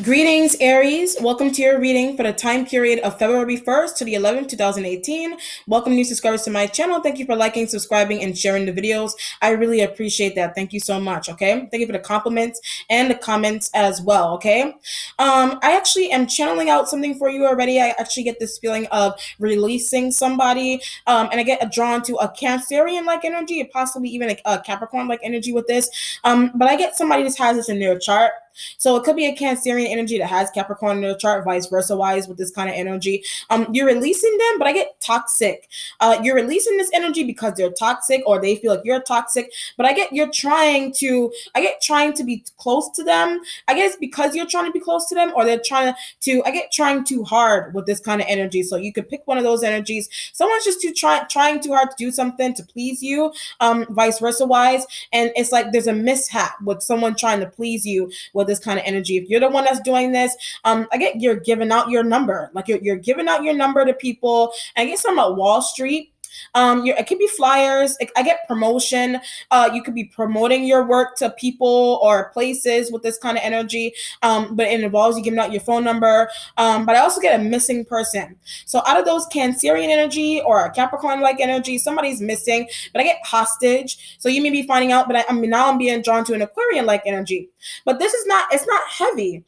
Greetings, Aries. Welcome to your reading for the time period of February 1st to the 11th, 2018. Welcome new subscribers to my channel. Thank you for liking, subscribing, and sharing the videos. I really appreciate that. Thank you so much, okay? Thank you for the compliments and the comments as well, okay? I actually am channeling out something for you already. I actually get this feeling of releasing somebody, and I get drawn to a Cancerian-like energy, possibly even a Capricorn-like energy with this. But I get somebody that has this in their chart. So it could be a Cancerian energy that has Capricorn in their chart, vice versa wise with this kind of energy. You're releasing them, but I get toxic. You're releasing this energy because they're toxic or they feel like you're toxic. But I get trying to be close to them. I guess because you're trying to be close to them, or they're I get trying too hard with this kind of energy. So you could pick one of those energies. Someone's just trying too hard to do something to please you, vice versa wise. And it's like there's a mishap with someone trying to please you with this kind of energy. If you're the one that's doing this, I get you're giving out your number. Like you're giving out your number to people. And I get some at Wall Street. It could be flyers. I get promotion. You could be promoting your work to people or places with this kind of energy. But it involves you giving out your phone number. But I also get a missing person. So out of those Cancerian energy or a Capricorn-like energy, somebody's missing. But I get hostage. So you may be finding out. But now I'm being drawn to an Aquarian-like energy. But this is not. It's not heavy.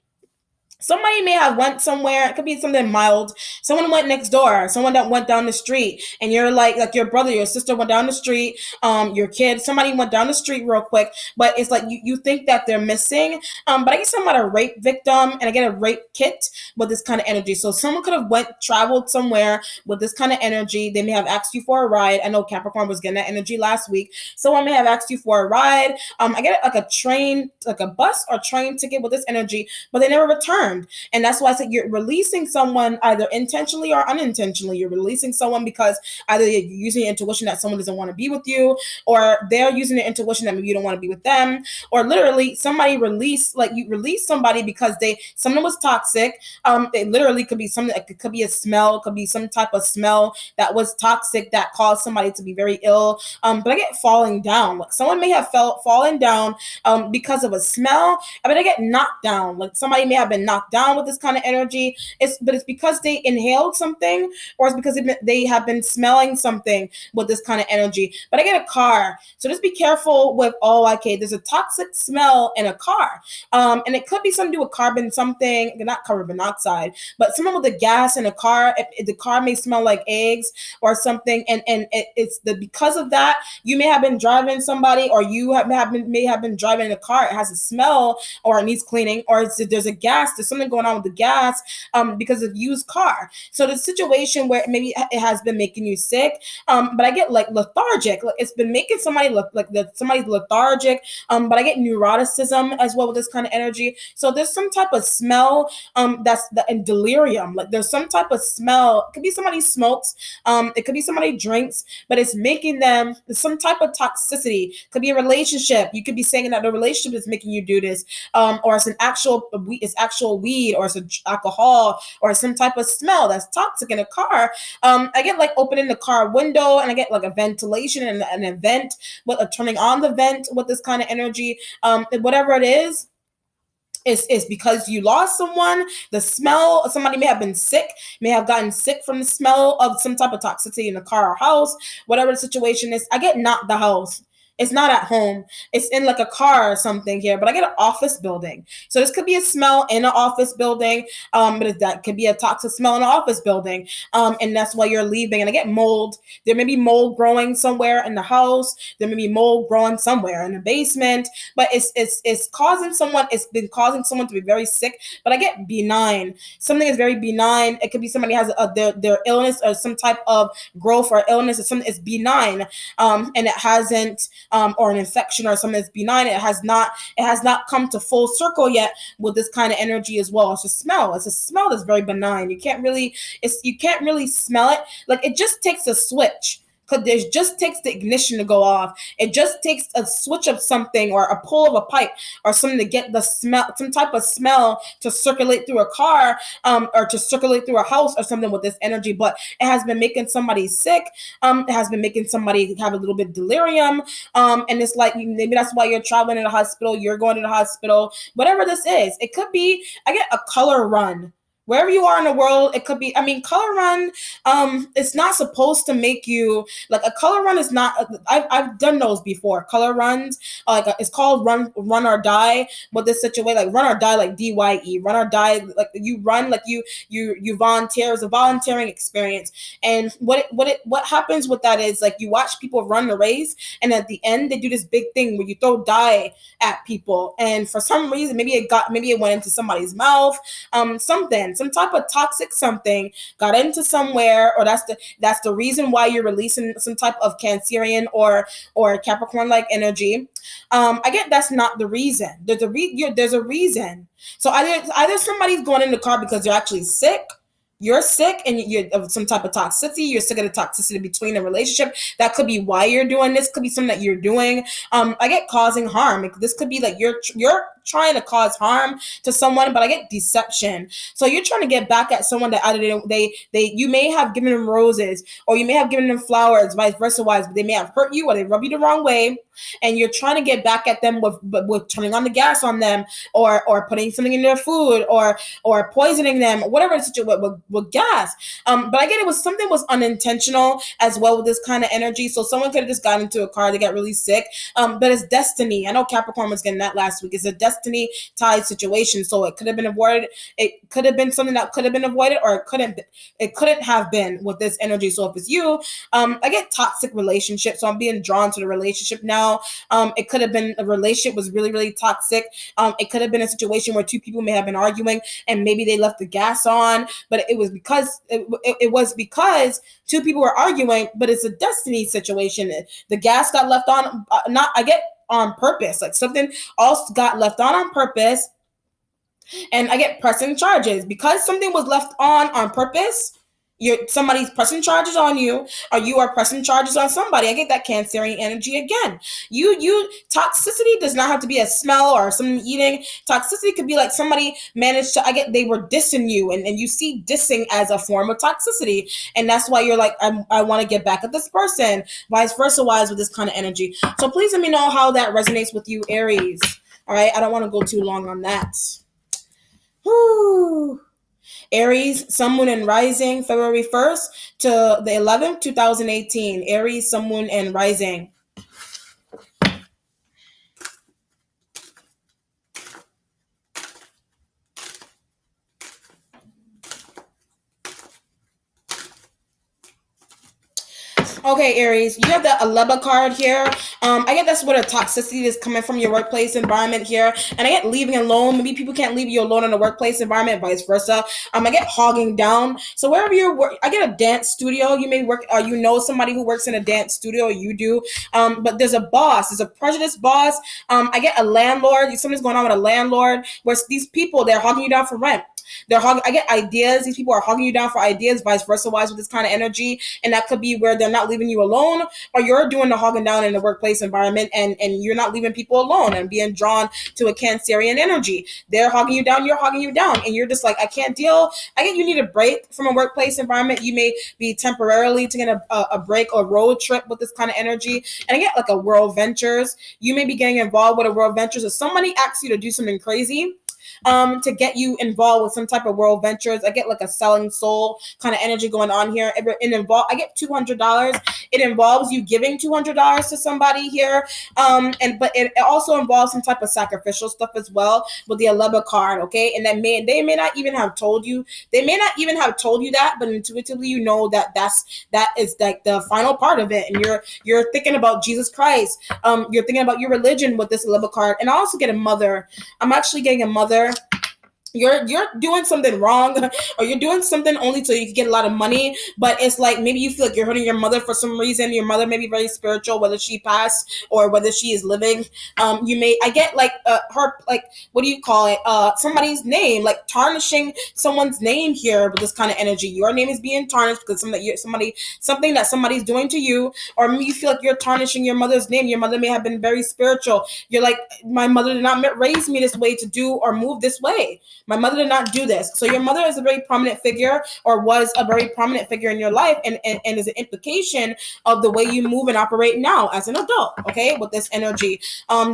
Somebody may have went somewhere. It could be something mild. Someone went next door. Someone that went down the street, and you're like your brother, your sister went down the street. Your kid, somebody went down the street real quick. But it's like you think that they're missing. But I get someone a rape victim, and I get a rape kit with this kind of energy. So someone could have traveled somewhere with this kind of energy. They may have asked you for a ride. I know Capricorn was getting that energy last week. Someone may have asked you for a ride. I get like a train, like a bus or train ticket with this energy, but they never returned. And that's why I said you're releasing someone either intentionally or unintentionally. You're releasing someone because either you're using your intuition that someone doesn't want to be with you, or they're using their intuition that maybe you don't want to be with them, or literally somebody you release somebody because someone was toxic. It literally could be something. It could be a smell. It could be some type of smell that was toxic that caused somebody to be very ill. But I get falling down. Like someone may have fallen down because of a smell. I mean, I get knocked down. Like somebody may have been knocked down with this kind of energy. But it's because they inhaled something, or it's because they have been smelling something with this kind of energy. But I get a car, so just be careful with there's a toxic smell in a car, and it could be something to do with carbon something, not carbon monoxide, but someone with the gas in a car. The car may smell like eggs or something, and because of that, you may have been driving somebody, or you may have been driving a car. It has a smell, or it needs cleaning, or there's a gas. There's something going on with the gas because of used car. So the situation where maybe it has been making you sick, but I get like lethargic. Like it's been making somebody look like somebody's lethargic. But I get neuroticism as well with this kind of energy. So there's some type of smell and delirium. Like there's some type of smell. It could be somebody smokes. It could be somebody drinks, but it's making them some type of toxicity. Could be a relationship. You could be saying that the relationship is making you do this, or it's actual weed, or it's alcohol, or some type of smell that's toxic in a car. I get like opening the car window, and I get like a ventilation and an event with turning on the vent with this kind of energy. Whatever it is. It's because you lost someone. The smell, somebody may have been sick, may have gotten sick from the smell of some type of toxicity in the car or house, whatever the situation is. I get not the house. It's not at home. It's in like a car or something here, but I get an office building. So this could be a smell in an office building, but that could be a toxic smell in an office building, and that's why you're leaving. And I get mold. There may be mold growing somewhere in the house. There may be mold growing somewhere in the basement, but it's causing someone. It's been causing someone to be very sick. But I get benign. Something is very benign. It could be somebody has their illness or some type of growth or illness or something. It's benign, and it hasn't. Or an infection or something that's benign. It has not come to full circle yet with this kind of energy as well. It's a smell. It's a smell that's very benign. You can't really smell it. Like it just takes a switch because there just takes the ignition to go off. It just takes a switch of something or a pull of a pipe or something to get the smell, some type of smell to circulate through a car, or to circulate through a house or something with this energy. But it has been making somebody sick. It has been making somebody have a little bit delirium. And it's like maybe that's why you're traveling to the hospital. You're going to the hospital. Whatever this is, it could be. I get a color run. Wherever you are in the world, it could be. I mean, color run. It's not supposed to make you like a color run. Is not. I've done those before. Color runs. It's called run or die. But this situation, like run or die, like DYE, run or die. Like you run, like you volunteer. It's a volunteering experience. And what happens with that is like you watch people run the race, and at the end they do this big thing where you throw dye at people, and for some reason maybe it went into somebody's mouth, something, some type of toxic something got into somewhere, or that's the reason why you're releasing some type of Cancerian or Capricorn like energy. I get that's not the reason. There's a reason. So either somebody's going in the car because they're actually sick. You're sick and you're of some type of toxicity. You're sick of the toxicity between the relationship. That could be why you're doing this. Could be something that you're doing. I get causing harm. This could be like you're trying to cause harm to someone, but I get deception. So you're trying to get back at someone that either you may have given them roses or you may have given them flowers, vice versa wise, but they may have hurt you or they rub you the wrong way, and you're trying to get back at them with turning on the gas on them or putting something in their food or poisoning them, whatever the situation with gas. But I get it was something was unintentional as well with this kind of energy. So someone could have just gotten into a car, they got really sick. But it's destiny. I know Capricorn was getting that last week. It's a destiny tied situation. So it could have been avoided. It could have been something that could have been avoided, or it couldn't have been with this energy. So if it's you, I get toxic relationship. So I'm being drawn to the relationship now. It could have been a relationship was really, really toxic. It could have been a situation where two people may have been arguing and maybe they left the gas on, but it was because two people were arguing, but it's a destiny situation. The gas got left on, not I get on purpose, like something else got left on purpose, and I get pressing charges because something was left on purpose. Somebody's pressing charges on you, or you are pressing charges on somebody. I get that Cancerian energy again. You toxicity does not have to be a smell or something eating. Toxicity could be like somebody managed to. They were dissing you, and you see dissing as a form of toxicity, and that's why you're like, I want to get back at this person. Vice versa wise with this kind of energy. So please let me know how that resonates with you, Aries. All right, I don't want to go too long on that. Whoo. Aries, Sun, Moon, and Rising, February 1st to the 11th, 2018. Aries, Sun, Moon, and Rising. Okay, Aries, you have the Aleba card here. I get that's where the toxicity is coming from your workplace environment here. And I get leaving alone. Maybe people can't leave you alone in the workplace environment, vice versa. I get hogging down. So wherever you're working, I get a dance studio. You may work, or you know somebody who works in a dance studio, or you do. But there's a boss. There's a prejudiced boss. I get a landlord. Something's going on with a landlord where these people, they're hogging you down for rent. I get ideas. These people are hogging you down for ideas, vice versa wise with this kind of energy. And that could be where they're not leaving you alone, or you're doing the hogging down in the workplace environment and you're not leaving people alone and being drawn to a Cancerian energy. They're hogging you down, you're hogging you down, and you're just like, I can't deal. I get you need a break from a workplace environment. You may be temporarily taking a break or road trip with this kind of energy. And I get like a World Ventures. You may be getting involved with a World Ventures, or somebody asks you to do something crazy to get you involved with some type of World Ventures. I get like a selling soul kind of energy going on here. I get $200. It involves you giving $200 to somebody here. But it also involves some type of sacrificial stuff as well with the Aleba card. Okay. And they may not even have told you. They may not even have told you that, but intuitively you know that is like the final part of it. And you're thinking about Jesus Christ. You're thinking about your religion with this Aleba card. And I also get a mother. I'm actually getting a mother. you're doing something wrong, or you're doing something only so you can get a lot of money, but it's like maybe you feel like you're hurting your mother for some reason. Your mother may be very spiritual, whether she passed or whether she is living. You may I get like her, like, what do you call it, somebody's name, like tarnishing someone's name here with this kind of energy. Your name is being tarnished because something that somebody's doing to you, or maybe you feel like you're tarnishing your mother's name. Your mother may have been very spiritual. You're like, my mother did not raise me this way to do or move this way. My mother did not do this. So your mother is a very prominent figure, or was a very prominent figure in your life, and is an implication of the way you move and operate now as an adult. Okay, with this energy,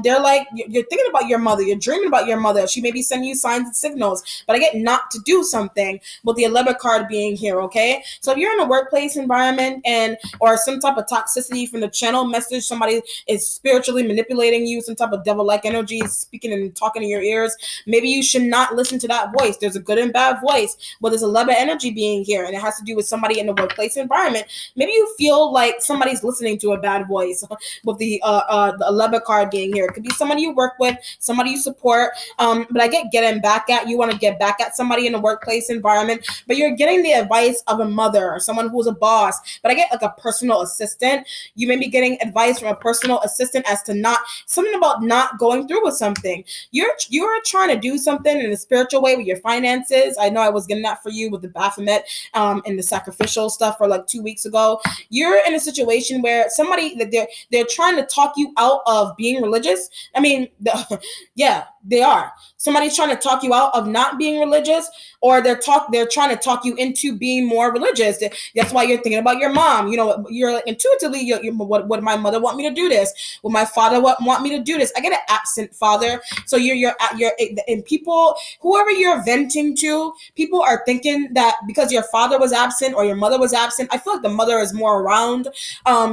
they're like, you're thinking about your mother, you're dreaming about your mother. She may be sending you signs and signals, but I get not to do something with the 11 card being here. Okay, so if you're in a workplace environment, and or some type of toxicity from the channel message, somebody is spiritually manipulating you, some type of devil-like energy speaking and talking in your ears, maybe you should not listen to that voice. There's a good and bad voice, but there's a 11 energy being here, and it has to do with somebody in the workplace environment. Maybe you feel like somebody's listening to a bad voice with the 11 card being here. It could be somebody you work with, somebody you support. But I get getting back at, you want to get back at somebody in the workplace environment, but you're getting the advice of a mother or someone who's a boss. But I get like a personal assistant. You may be getting advice from a personal assistant as to not, something about not going through with something. You're trying to do something in a spiritual way with your finances. I know I was getting that for you with the Baphomet and the sacrificial stuff for like 2 weeks ago. You're in a situation where somebody that they're trying to talk you out of being religious. I mean, yeah, they are. Somebody's trying to talk you out of not being religious, or they're trying to talk you into being more religious. That's why you're thinking about your mom. You know, you're like intuitively, what would my mother want me to do this? Would my father want me to do this? I get an absent father, so you're and people, whoever you're venting to, people are thinking that because your father was absent or your mother was absent. I feel like the mother is more around,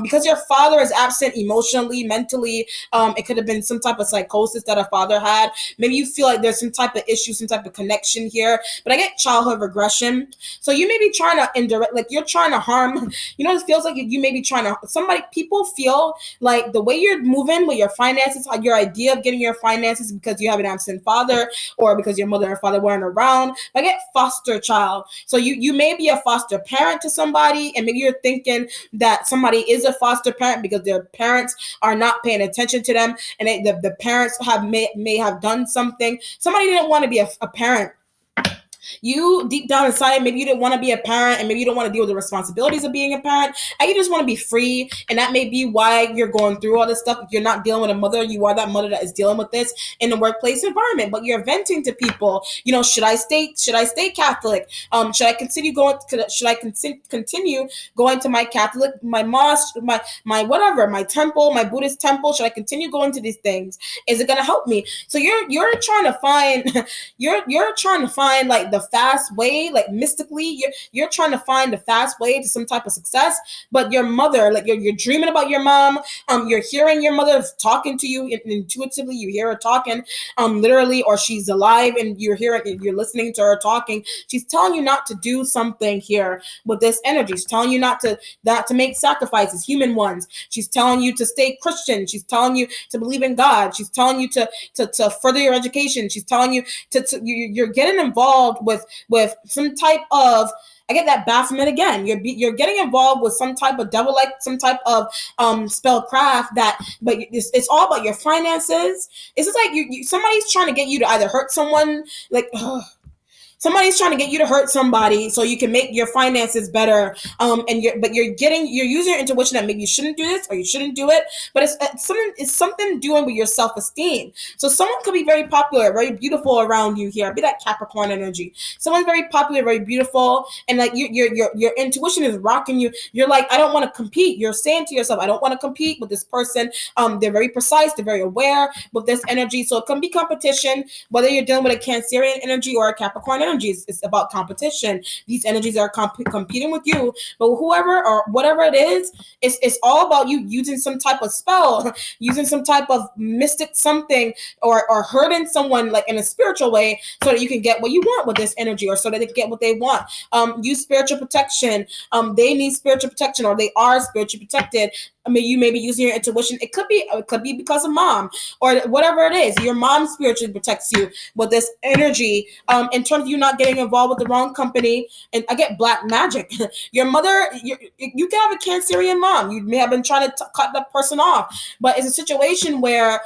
because your father is absent emotionally, mentally. It could have been some type of psychosis that a father had. Maybe you feel like there's some type of issue, some type of connection here. But I get childhood regression. So you may be trying to indirect, like you're trying to harm, it feels like you may be trying to, people feel like the way you're moving with your finances, your idea of getting your finances because you have an absent father, or because your mother or father weren't around. I get foster child. So you may be a foster parent to somebody, and maybe you're thinking that somebody is a foster parent because their parents are not paying attention to them, and the parents may have done something. Somebody didn't want to be a parent. You deep down inside, maybe you didn't want to be a parent, and maybe you don't want to deal with the responsibilities of being a parent, and you just want to be free. And that may be why you're going through all this stuff. If you're not dealing with a mother, you are that mother that is dealing with this in the workplace environment. But you're venting to people. Should I stay Catholic? Should I continue going? Should I continue going to my Catholic, my mosque, my whatever, my temple, my Buddhist temple? Should I continue going to these things? Is it going to help me? So you're trying to find you're trying to find like the fast way, like mystically, you're trying to find the fast way to some type of success. But your mother, like you're dreaming about your mom, you're hearing your mother talking to you intuitively, you hear her talking, literally, or she's alive and you're listening to her talking. She's telling you not to do something here with this energy. She's telling you not to make sacrifices, human ones. She's telling you to stay Christian. She's telling you to believe in God. She's telling you to further your education. She's telling you you're getting involved with some type of, I get that Baphomet again. You're getting involved with some type of devil, like some type of spellcraft but it's all about your finances. It's just like somebody's trying to get you to either hurt someone, like. Somebody's trying to get you to hurt somebody so you can make your finances better. But you're using your intuition that maybe you shouldn't do this or you shouldn't do it. But it's something doing with your self-esteem. So someone could be very popular, very beautiful around you here. Be that Capricorn energy. Someone's very popular, very beautiful, and like your intuition is rocking you. You're like, I don't want to compete. You're saying to yourself, I don't want to compete with this person. They're very precise. They're very aware with this energy. So it can be competition, whether you're dealing with a Cancerian energy or a Capricorn energy. It's about competition. These energies are competing with you, but whoever or whatever it is, it's all about you using some type of spell, using some type of mystic something, or hurting someone like in a spiritual way, so that you can get what you want with this energy, or so that they can get what they want. Use spiritual protection. They need spiritual protection, or they are spiritually protected. I mean, you may be using your intuition. It could be because of mom or whatever it is. Your mom spiritually protects you with this energy. In terms of you not getting involved with the wrong company, and I get black magic. Your mother, you can have a Cancerian mom. You may have been trying to cut that person off, but it's a situation where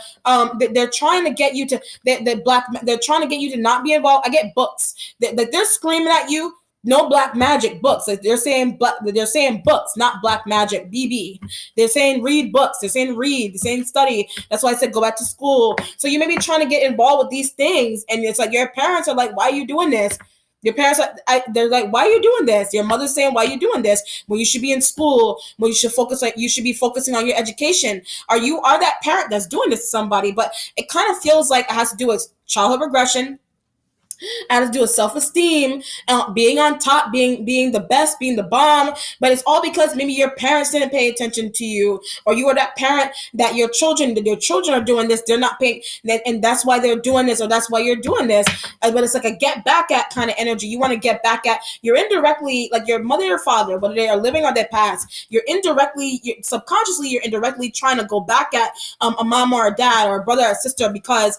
they're trying to get you to they're trying to get you to not be involved. I get books that they're screaming at you. No black magic books. Like they're saying books, not black magic. BB. They're saying read books. They're saying read. They're saying study. That's why I said go back to school. So you may be trying to get involved with these things, and it's like your parents are like, "Why are you doing this?" Your parents are, they're like, "Why are you doing this?" Your mother's saying, "Why are you doing this?" When you should be in school, when you should focus, like you should be focusing on your education. Are that parent that's doing this to somebody? But it kind of feels like it has to do with childhood regression, has to do with self-esteem, being on top, being the best, being the bomb. But it's all because maybe your parents didn't pay attention to you, or you are that parent that your children are doing this, they're not paying, and that's why they're doing this, or that's why you're doing this. But it's like a get back at kind of energy. You want to get back at, you're indirectly, like your mother or father, whether they are living or they passed, subconsciously you're indirectly trying to go back at a mom or a dad or a brother or sister, because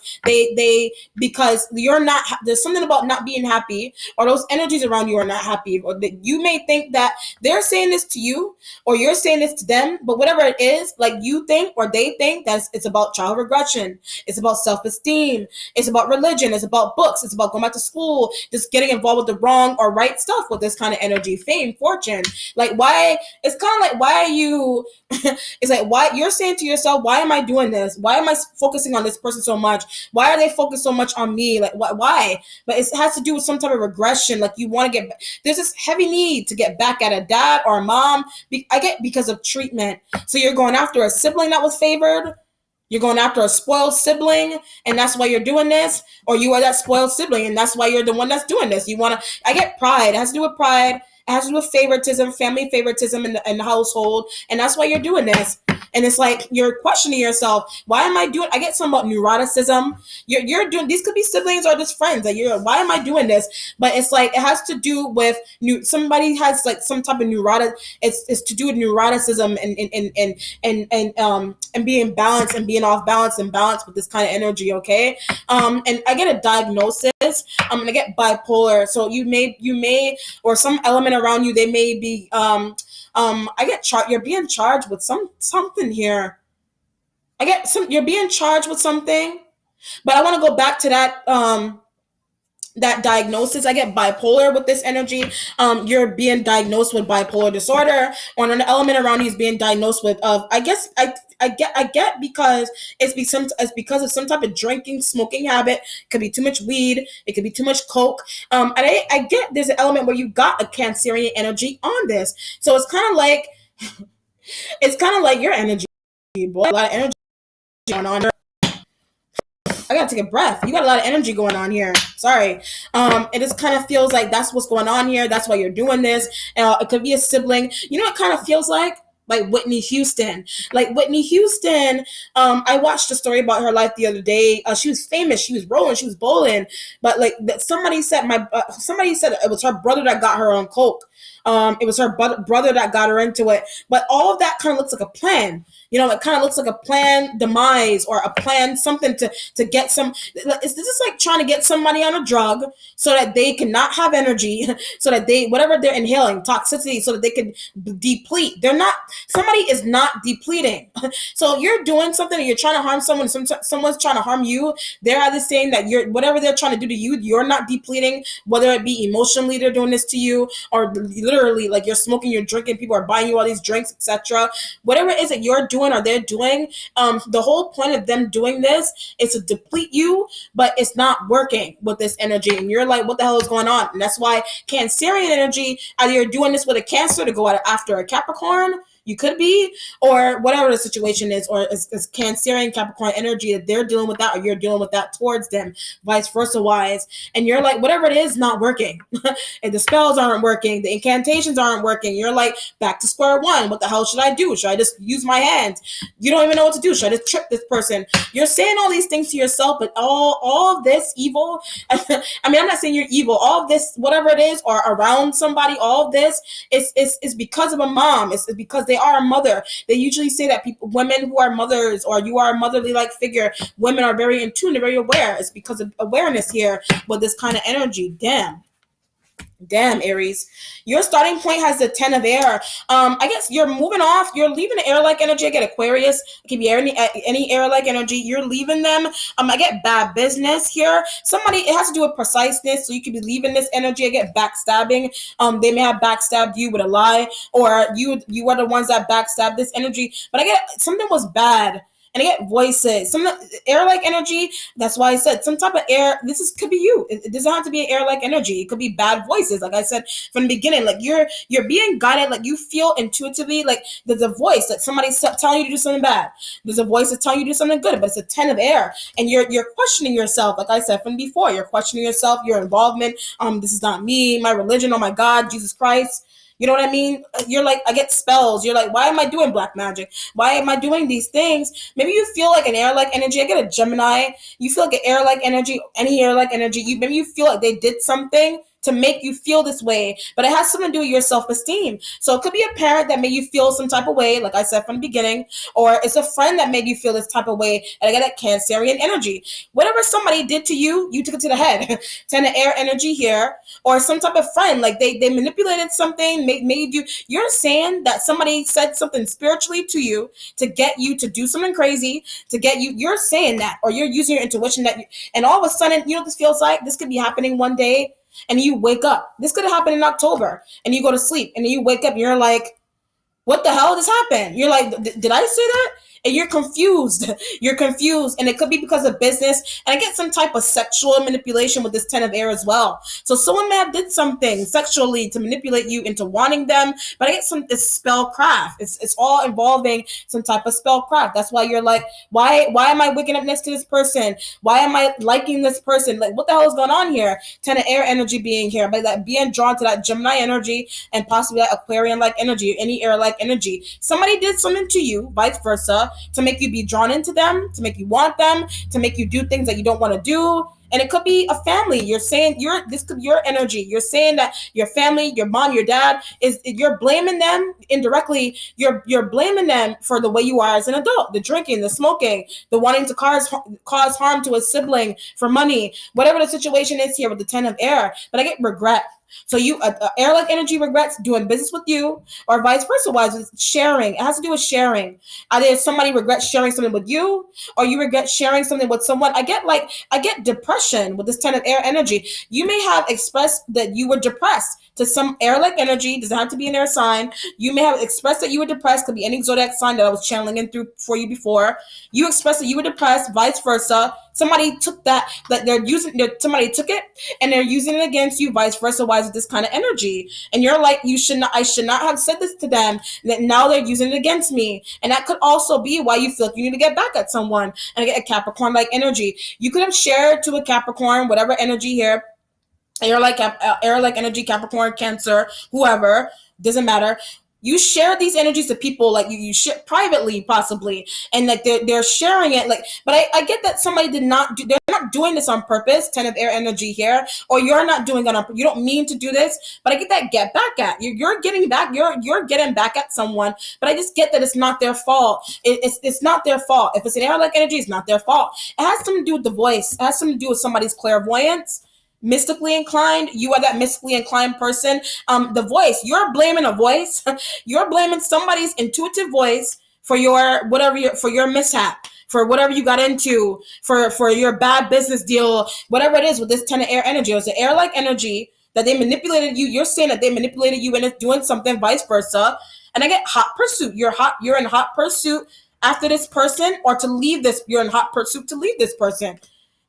because you're not, there's something about not being happy, or those energies around you are not happy, or that you may think that they're saying this to you or you're saying this to them. But whatever it is, like you think or they think, that it's about child regression, it's about self-esteem, it's about religion, it's about books, it's about going back to school, just getting involved with the wrong or right stuff with this kind of energy, fame, fortune. Like, why? It's kind of like, why are you it's like, why you're saying to yourself, why am I doing this? Why am I focusing on this person so much? Why are they focused so much on me? Like, why? But it has to do with some type of regression. Like, you want to there's this heavy need to get back at a dad or a mom. I get, because of treatment. So you're going after a sibling that was favored. You're going after a spoiled sibling, and that's why you're doing this. Or you are that spoiled sibling, and that's why you're the one that's doing this. I get pride. It has to do with pride. It has to do with favoritism, family favoritism in the household, and that's why you're doing this. And it's like you're questioning yourself. Why am I doing? I get some about neuroticism. You're doing, these could be siblings or just friends. Like, why am I doing this? But it's like it has to do with somebody has like some type of neurotic. It's to do with neuroticism and being balanced and being off balance and balance with this kind of energy. Okay. And I get a diagnosis. And I get bipolar. So you may or some element around you, they may be I get you're being charged with something here. You're being charged with something. But I want to go back to that diagnosis. I get bipolar with this energy. You're being diagnosed with bipolar disorder, or an element around you is being diagnosed with I guess I get because it's because of some type of drinking, smoking habit. It could be too much weed, it could be too much coke. And I get there's an element where you got a Cancerian energy on this. So it's kind of like your energy, boy. A lot of energy going on. I gotta take a breath. You got a lot of energy going on here. Sorry. It just kind of feels like that's what's going on here. That's why you're doing this. It could be a sibling. You know what it kind of feels like? Like Whitney Houston. I watched a story about her life the other day. She was famous. She was rolling. She was bowling. But like somebody said it was her brother that got her on coke. It was her brother that got her into it. But all of that kind of looks like a plan. It kind of looks like a planned demise, or a plan, something to get some. This is like trying to get somebody on a drug so that they cannot have energy, so that whatever they're inhaling, toxicity, so that they can deplete. Somebody is not depleting. So you're doing something and you're trying to harm someone, someone's trying to harm you. They're either saying that whatever they're trying to do to you, you're not depleting, whether it be emotionally they're doing this to you, or literally like you're smoking, you're drinking, people are buying you all these drinks, etc. Whatever it is that you're doing or they're doing, the whole point of them doing this is to deplete you, but it's not working with this energy, and you're like, what the hell is going on? And that's why Cancerian energy, either you're doing this with a Cancer to go out after a Capricorn, you could be, or whatever the situation is, or it's Cancerian Capricorn energy that they're dealing with that, or you're dealing with that towards them, vice versa wise. And you're like, whatever it is, not working. And the spells aren't working, the incantations aren't working. You're like, back to square one. What the hell should I do? Should I just use my hands? You don't even know what to do. Should I just trip this person? You're saying all these things to yourself, but all of this evil, I mean, I'm not saying you're evil. All of this, whatever it is, or around somebody, all of this is because of a mom. It's because they are a mother. They usually say that people, women who are mothers, or you are a motherly like figure, women are very in tune, they're very aware. It's because of awareness here with this kind of energy. Damn, Aries. Your starting point has the 10 of air. I guess you're moving off. You're leaving the air-like energy. I get Aquarius. It can be any air-like energy. You're leaving them. I get bad business here. Somebody, it has to do with preciseness. So you could be leaving this energy. I get backstabbing. They may have backstabbed you with a lie, or you are the ones that backstabbed this energy. But I get something was bad. And I get voices. Some air-like energy. That's why I said some type of air. Could be you. It doesn't have to be an air-like energy. It could be bad voices. Like I said from the beginning, like you're being guided. Like you feel intuitively. Like there's a voice that somebody's telling you to do something bad. There's a voice that's telling you to do something good. But it's a 10 of air, and you're questioning yourself. Like I said from before, you're questioning yourself, your involvement. This is not me, my religion. Oh my God, Jesus Christ. You know what I mean? You're like, I get spells. You're like, why am I doing black magic? Why am I doing these things? Maybe you feel like an air-like energy. I get a Gemini. You feel like an air-like energy, any air-like energy. Maybe you feel like they did something to make you feel this way, but it has something to do with your self-esteem. So it could be a parent that made you feel some type of way, like I said from the beginning, or it's a friend that made you feel this type of way, and I get that Cancerian energy. Whatever somebody did to you, you took it to the head. 10 of air energy here, or some type of friend, like they manipulated something, made you, you're saying that somebody said something spiritually to you to get you to do something crazy, to get you, you're saying that, or you're using your intuition and all of a sudden, you know what this feels like? This could be happening one day, and you wake up. This could have happened in October, and you go to sleep, and then you wake up, and you're like, what the hell just happened? You're like, did I say that? And you're confused. You're confused. And it could be because of business. And I get some type of sexual manipulation with this 10 of air as well. So someone may have did something sexually to manipulate you into wanting them. But I get this spellcraft. It's all involving some type of spellcraft. That's why you're like, why am I waking up next to this person? Why am I liking this person? Like, what the hell is going on here? 10 of air energy being here. But like being drawn to that Gemini energy and possibly that Aquarian-like energy, any air-like energy. Somebody did something to you, vice versa, to make you be drawn into them, to make you want them, to make you do things that you don't want to do. And it could be a family. You're saying this could be your energy. You're saying that your family, your mom, your dad you're blaming them indirectly. You're blaming them for the way you are as an adult, the drinking, the smoking, the wanting to cause harm to a sibling for money, whatever the situation is here with the 10 of air. But I get regret. So you air-like energy regrets doing business with you, or vice versa wise with sharing. It has to do with sharing. Either somebody regrets sharing something with you, or you regret sharing something with someone. I get depression with this 10 of air energy. You may have expressed that you were depressed to some air-like energy. Doesn't have to be an air sign. You may have expressed that you were depressed. Could be any zodiac sign that I was channeling in through for you before. You expressed that you were depressed, vice versa. Somebody took somebody took it and they're using it against you, vice versa wise with this kind of energy. And you're like, I should not have said this to them. And that now they're using it against me. And that could also be why you feel like you need to get back at someone and get a Capricorn-like energy. You could have shared to a Capricorn, whatever energy here, air-like energy, Capricorn, Cancer, whoever, doesn't matter. You share these energies to people, like you share privately, possibly, and like they're sharing it. Like, but I get that somebody did not do. They're not doing this on purpose. 10 of air energy here, or you're not doing it on. You don't mean to do this, but I get that get back at. You're getting back. You're getting back at someone, but I just get that it's not their fault. It's not their fault. If it's an air-like energy, it's not their fault. It has something to do with the voice. It has something to do with somebody's clairvoyance. Mystically inclined, you are that mystically inclined person. The voice, you're blaming a voice. You're blaming somebody's intuitive voice for your for your mishap, for whatever you got into, for your bad business deal, whatever it is with this 10 of air energy. It was an air-like energy that they manipulated you. You're saying that they manipulated you and it's doing something, vice versa. And I get hot pursuit. You're in hot pursuit after this person, or to leave this. You're in hot pursuit to leave this person.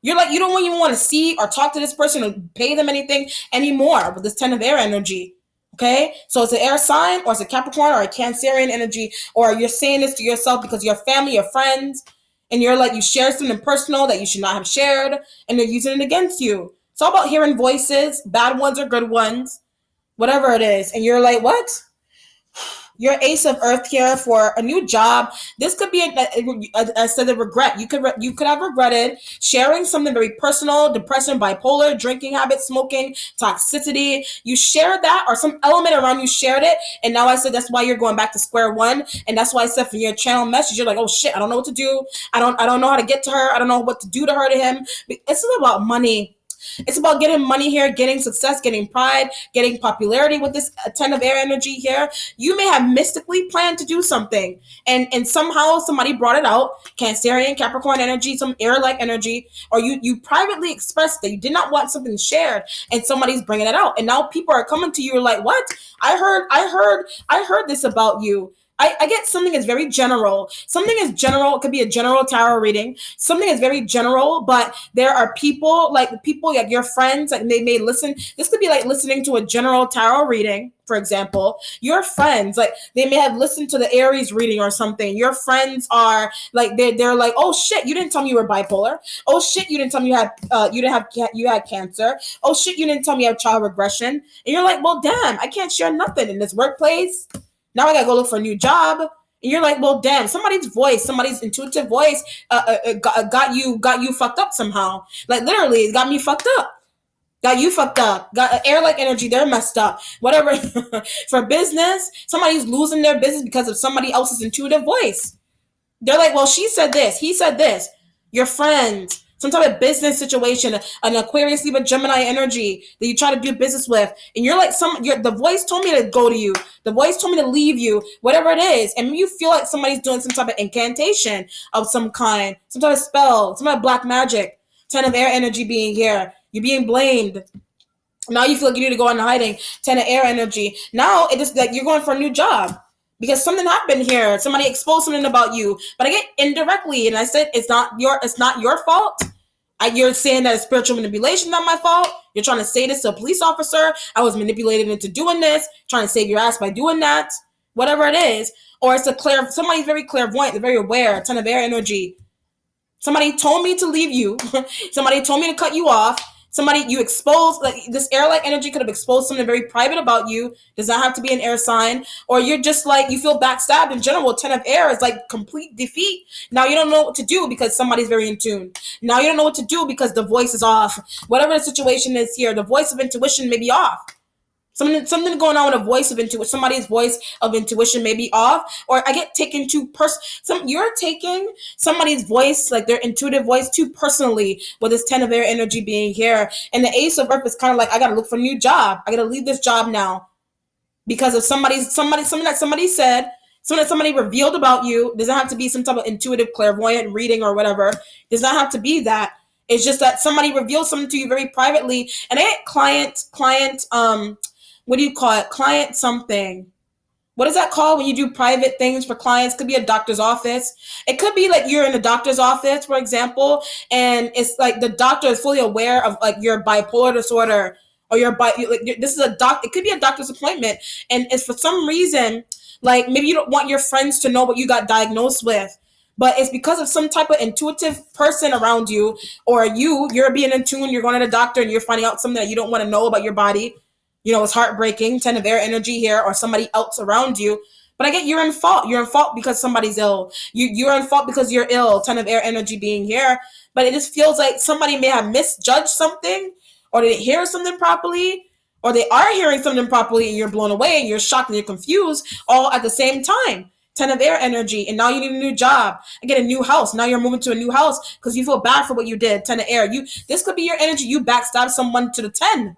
You're like, you don't even want to see or talk to this person or pay them anything anymore with this 10 of air energy. Okay? So it's an air sign, or it's a Capricorn or a Cancerian energy, or you're saying this to yourself because your family, your friends, and you're like, you share something personal that you should not have shared, and they're using it against you. It's all about hearing voices, bad ones or good ones, whatever it is. And you're like, what? Your Ace of Earth here for a new job. This could be I said the regret. You could have regretted sharing something very personal, depression, bipolar, drinking habits, smoking, toxicity. You shared that, or some element around you shared it, and now I said that's why you're going back to square one, and that's why I said for your channel message, you're like, oh shit, I don't know what to do. I don't know how to get to her. I don't know what to do to her to him. It's all about money. It's about getting money here, getting success, getting pride, getting popularity with this Ten of Air energy here. You may have mystically planned to do something, and somehow somebody brought it out. Cancerian, Capricorn energy, some air-like energy, or you privately expressed that you did not want something shared, and somebody's bringing it out, and now people are coming to you like, what? I heard this about you. I get something is very general. Something is general. It could be a general tarot reading. Something is very general, but there are people like your friends, like they may listen. This could be like listening to a general tarot reading, for example. Your friends, like they may have listened to the Aries reading or something. Your friends are like they're like, oh shit, you didn't tell me you were bipolar. Oh shit, you didn't tell me you had cancer. Oh shit, you didn't tell me you have child regression. And you're like, well, damn, I can't share nothing in this workplace. Now I gotta go look for a new job. And you're like, well, damn, somebody's intuitive voice got you fucked up somehow. Like literally, it got me fucked up. Got you fucked up. Got air like energy, they're messed up. Whatever. For business, somebody's losing their business because of somebody else's intuitive voice. They're like, well, she said this, he said this. Your friends, some type of business situation, an Aquarius, Libra, Gemini energy that you try to do business with, and you're like, the voice told me to go to you. The voice told me to leave you, whatever it is, and you feel like somebody's doing some type of incantation of some kind, some type of spell, some type of black magic. Ten of Air energy being here, you're being blamed. Now you feel like you need to go into hiding. Ten of Air energy. Now it just like you're going for a new job because something happened here. Somebody exposed something about you, but I get indirectly, and I said it's not your fault. You're saying that it's spiritual manipulation, not my fault. You're trying to say this to a police officer. I was manipulated into doing this, trying to save your ass by doing that. Whatever it is, or it's somebody's very clairvoyant, they're very aware. Ton of Air energy. Somebody told me to leave you. Somebody told me to cut you off. Somebody you exposed, like this air-like energy could have exposed something very private about you. Does not have to be an air sign. Or you're just like, you feel backstabbed in general. Ten of Air is like complete defeat. Now you don't know what to do because somebody's very in tune. Now you don't know what to do because the voice is off. Whatever the situation is here, the voice of intuition may be off. Something going on with a voice of intuition. Somebody's voice of intuition may be off, or I get taken too you're taking somebody's voice, like their intuitive voice, too personally with this Ten of Air energy being here. And the Ace of Earth is kind of like, I gotta look for a new job. I gotta leave this job now because of something that somebody said, something that somebody revealed about you. Doesn't have to be some type of intuitive clairvoyant reading or whatever. Does not have to be that. It's just that somebody revealed something to you very privately, and I get client what do you call it? Client something. What is that called when you do private things for clients? Could be a doctor's office. It could be like you're in a doctor's office, for example, and it's like the doctor is fully aware of like your bipolar disorder or this is it could be a doctor's appointment, and it's for some reason like maybe you don't want your friends to know what you got diagnosed with. But it's because of some type of intuitive person around you, or you're being in tune, you're going to the doctor and you're finding out something that you don't want to know about your body. It's heartbreaking. Ten of Air energy here, or somebody else around you. But I get you're in fault. You're in fault because somebody's ill. You're in fault because you're ill. Ten of Air energy being here. But it just feels like somebody may have misjudged something, or they didn't hear something properly, or they are hearing something properly and you're blown away and you're shocked and you're confused all at the same time. Ten of Air energy, and now you need a new job. I get a new house. Now you're moving to a new house because you feel bad for what you did. Ten of Air. This could be your energy. You backstab someone to the 10.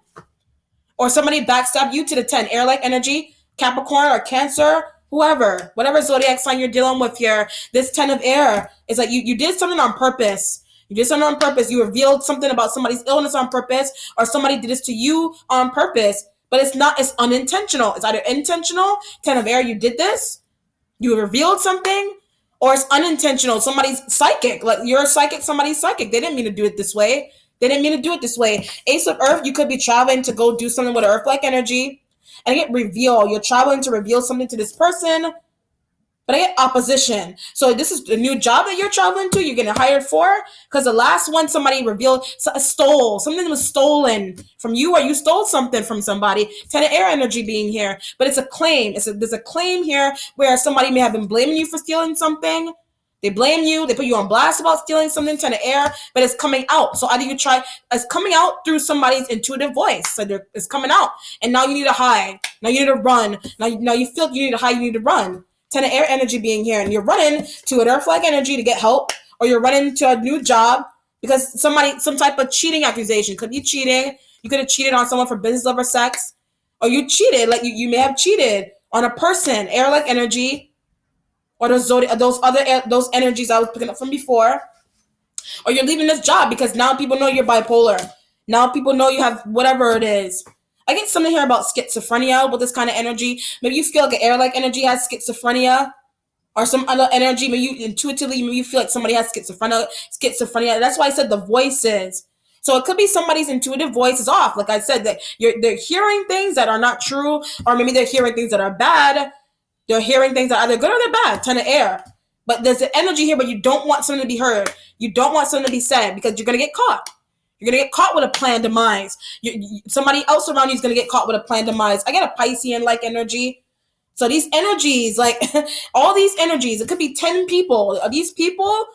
Or somebody backstab you to the 10. Air-like energy, Capricorn or Cancer, whatever zodiac sign you're dealing with here. This 10 of Air is like you did something on purpose. You did something on purpose. You revealed something about somebody's illness on purpose, or somebody did this to you on purpose. But it's unintentional. It's either intentional, 10 of Air, you did this, you revealed something, or it's unintentional. Somebody's psychic. Like you're a psychic, somebody's psychic. They didn't mean to do it this way. Ace of Earth, you could be traveling to go do something with Earth-like energy. And get reveal. You're traveling to reveal something to this person. but I get opposition. So this is a new job that you're traveling to, you're getting hired for, because the last one somebody revealed something was stolen from you, or you stole something from somebody. Ten of air energy being here, but it's a claim. There's a claim here where somebody may have been blaming you for stealing something. They blame you. They put you on blast about stealing something, ten of air, but it's coming out. So either it's coming out through somebody's intuitive voice. So it's coming out, and now you need to hide. Now you need to run. Now you feel you need to hide. You need to run. Ten of air energy being here, and you're running to an earth flag energy to get help, or you're running to a new job because some type of cheating accusation. Could be cheating. You could have cheated on someone for business, love, or sex, or you cheated. Like you may have cheated on a person, air like energy, or those energies I was picking up from before, or you're leaving this job because now people know you're bipolar. Now people know you have whatever it is. I get something here about schizophrenia with this kind of energy. Maybe you feel like an air-like energy has schizophrenia, or some other energy. Maybe you intuitively, maybe you feel like somebody has schizophrenia. That's why I said the voices. So it could be somebody's intuitive voice is off. Like I said, that they're hearing things that are not true, or maybe they're hearing things that are bad. They're hearing things that are either good or they're bad. Ton of air. But there's an energy here, but you don't want something to be heard. You don't want something to be said because you're going to get caught. You're going to get caught with a planned demise. Somebody else around you is going to get caught with a planned demise. I get a Piscean-like energy. So these energies, like all these energies, it could be 10 people. Are these people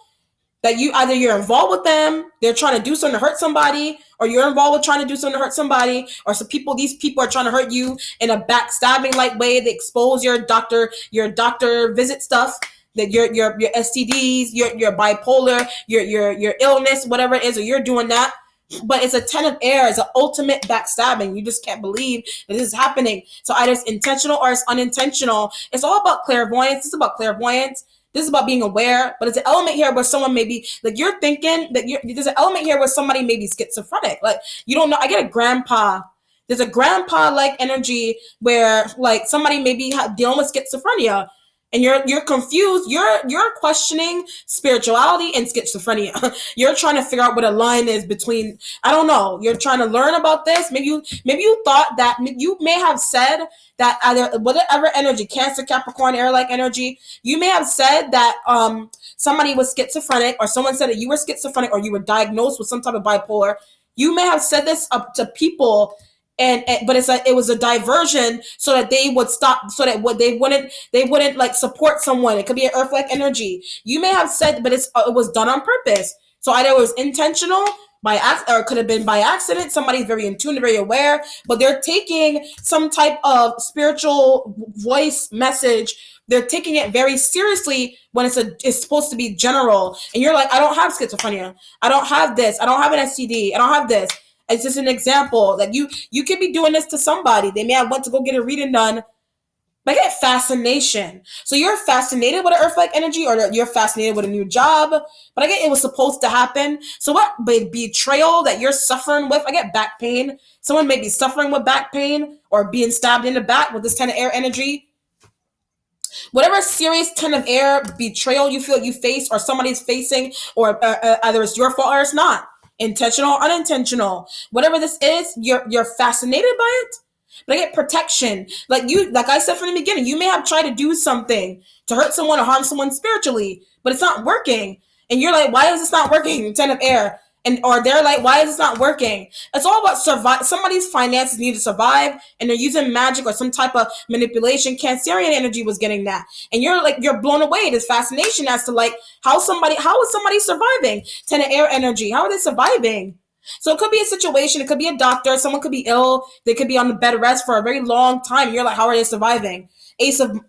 that you're involved with them, they're trying to do something to hurt somebody, or you're involved with trying to do something to hurt somebody, or these people are trying to hurt you in a backstabbing like way. They expose your doctor visit stuff, that your STDs, your bipolar, your illness, whatever it is, or you're doing that. But it's a 10 of air. It's an ultimate backstabbing. You just can't believe that this is happening. So either it's intentional or it's unintentional. It's all about clairvoyance. It's about clairvoyance. This is about being aware, but it's an element here where someone may be, like you're thinking that there's an element here where somebody may be schizophrenic. Like, you don't know. I get a grandpa. There's a grandpa-like energy where like somebody may be dealing with schizophrenia, and you're confused. You're questioning spirituality and schizophrenia. You're trying to figure out what a line is between. I don't know. You're trying to learn about this. Maybe you thought that you may have said that either whatever energy, Cancer, Capricorn, air-like energy, you may have said that somebody was schizophrenic, or someone said that you were schizophrenic, or you were diagnosed with some type of bipolar. You may have said this up to people, but it was a diversion so that they would stop, so that they wouldn't like support someone. It could be an earth-like energy. You may have said, but it was done on purpose. So either it was intentional or it could have been by accident. Somebody's very in tune, very aware, but they're taking some type of spiritual voice message. They're taking it very seriously when it's supposed to be general. And you're like, I don't have schizophrenia. I don't have this. I don't have an STD. I don't have this. It's just an example that you could be doing this to somebody. They may have went to go get a reading done. But I get fascination. So you're fascinated with an earth-like energy, or you're fascinated with a new job. But I get it was supposed to happen. So what betrayal that you're suffering with? I get back pain. Someone may be suffering with back pain or being stabbed in the back with this 10 of air energy. Whatever serious 10 of air betrayal you feel you face, or somebody's facing, or either it's your fault or it's not. Intentional or unintentional. Whatever this is, you're fascinated by it. But I get protection. Like I said from the beginning, you may have tried to do something to hurt someone or harm someone spiritually, but it's not working. And you're like, why is this not working? 10 of air. Or they're like, why is this not working? It's all about survive. Somebody's finances need to survive, and they're using magic or some type of manipulation. Cancerian energy was getting that. And you're blown away. This fascination as to like, how is somebody surviving? 10 of air energy. How are they surviving? So it could be a situation. It could be a doctor. Someone could be ill. They could be on the bed rest for a very long time. You're like, how are they surviving? Ace of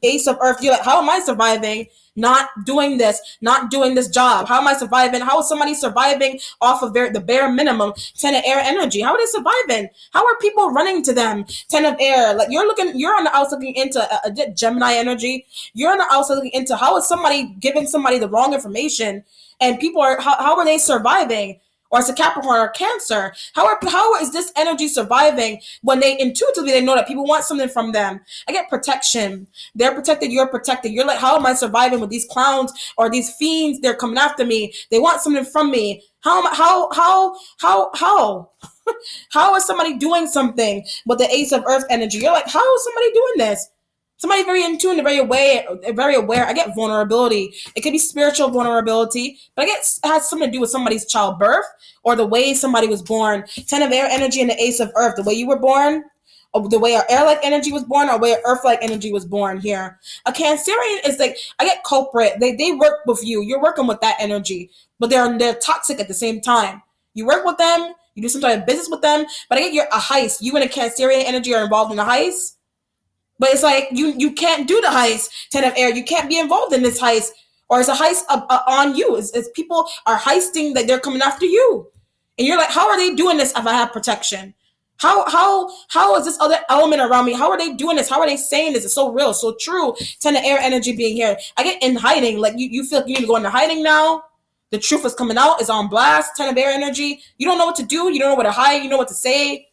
earth. You're like, how am I surviving? Not doing this job. How am I surviving? How is somebody surviving off of the bare minimum? 10 of air energy. How are they surviving? How are people running to them? 10 of air. Like you're on the outside looking into a Gemini energy. You're on the outside looking into how is somebody giving somebody the wrong information, and people are how are they surviving? Or it's a Capricorn or Cancer. How is this energy surviving when they intuitively know that people want something from them? I get protection. They're protected. You're protected. You're like, how am I surviving with these clowns or these fiends? They're coming after me. They want something from me. How is somebody doing something with the Ace of Earth energy? You're like, how is somebody doing this? Somebody very in tune, very aware, very aware. I get vulnerability. It could be spiritual vulnerability, but I get it has something to do with somebody's childbirth or the way somebody was born. Ten of air energy and the ace of earth. The way you were born, or the way our air-like energy was born, or the way our earth-like energy was born here. A Cancerian is like I get culprit. They work with you. You're working with that energy, but they're toxic at the same time. You work with them. You do some type of business with them, but I get you're a heist. You and a Cancerian energy are involved in a heist. But it's like you can't do the heist, Ten of Air. You can't be involved in this heist, or it's a heist on you. It's people are heisting that they're coming after you, and you're like, how are they doing this if I have protection? How is this other element around me? How are they doing this? How are they saying this? It's so real, so true. Ten of Air energy being here. I get in hiding, like you feel like you need to go into hiding now. The truth is coming out. Is on blast. Ten of Air energy. You don't know what to do. You don't know what to hide. You know what to say.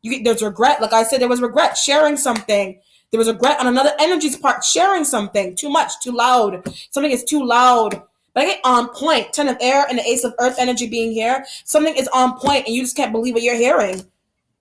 There's regret. Like I said, there was regret sharing something. There was regret on another energy's part sharing something. Too much, too loud. Something is too loud. But I get on point. Ten of Air and the Ace of Earth energy being here. Something is on point, and you just can't believe what you're hearing.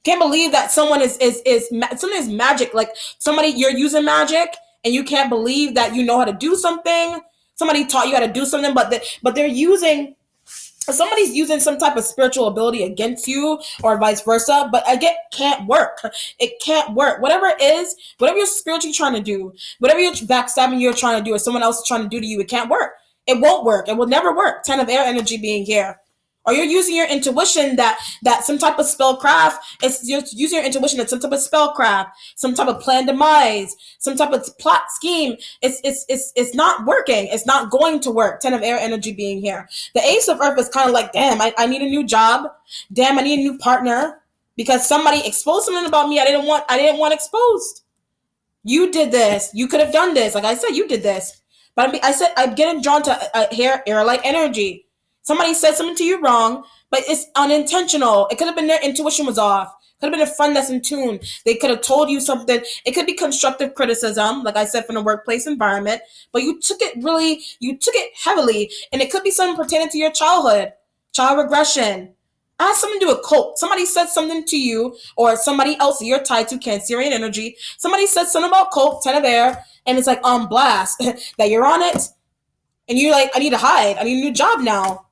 Can't believe that someone is something is magic. Like somebody you're using magic, and you can't believe that you know how to do something. Somebody taught you how to do something, but they're using somebody's using some type of spiritual ability against you or vice versa, but again, can't work. It can't work. Whatever it is, whatever you're spiritually trying to do, whatever you're backstabbing you're trying to do or someone else is trying to do to you, it can't work. It won't work. It will never work. Ten of air energy being here. Or you're using your intuition that some type of spellcraft. It's you're using your intuition that some type of spellcraft, some type of plan demise, some type of plot scheme. It's not working. It's not going to work. Ten of air energy being here. The ace of earth is kind of like, damn, I need a new job. Damn, I need a new partner because somebody exposed something about me I didn't want exposed. You did this. You could have done this. Like I said, you did this. But I said I'm getting drawn to air like energy. Somebody said something to you wrong, but it's unintentional. It could have been their intuition was off. Could have been a friend that's in tune. They could have told you something. It could be constructive criticism, like I said, from the workplace environment. But you took it heavily, and it could be something pertaining to your childhood, child regression. It has something to do with cult. Somebody said something to you, or somebody else that you're tied to, Cancerian energy. Somebody said something about cult, ten of air, and it's like on blast that you're on it, and you're like, I need to hide. I need a new job now.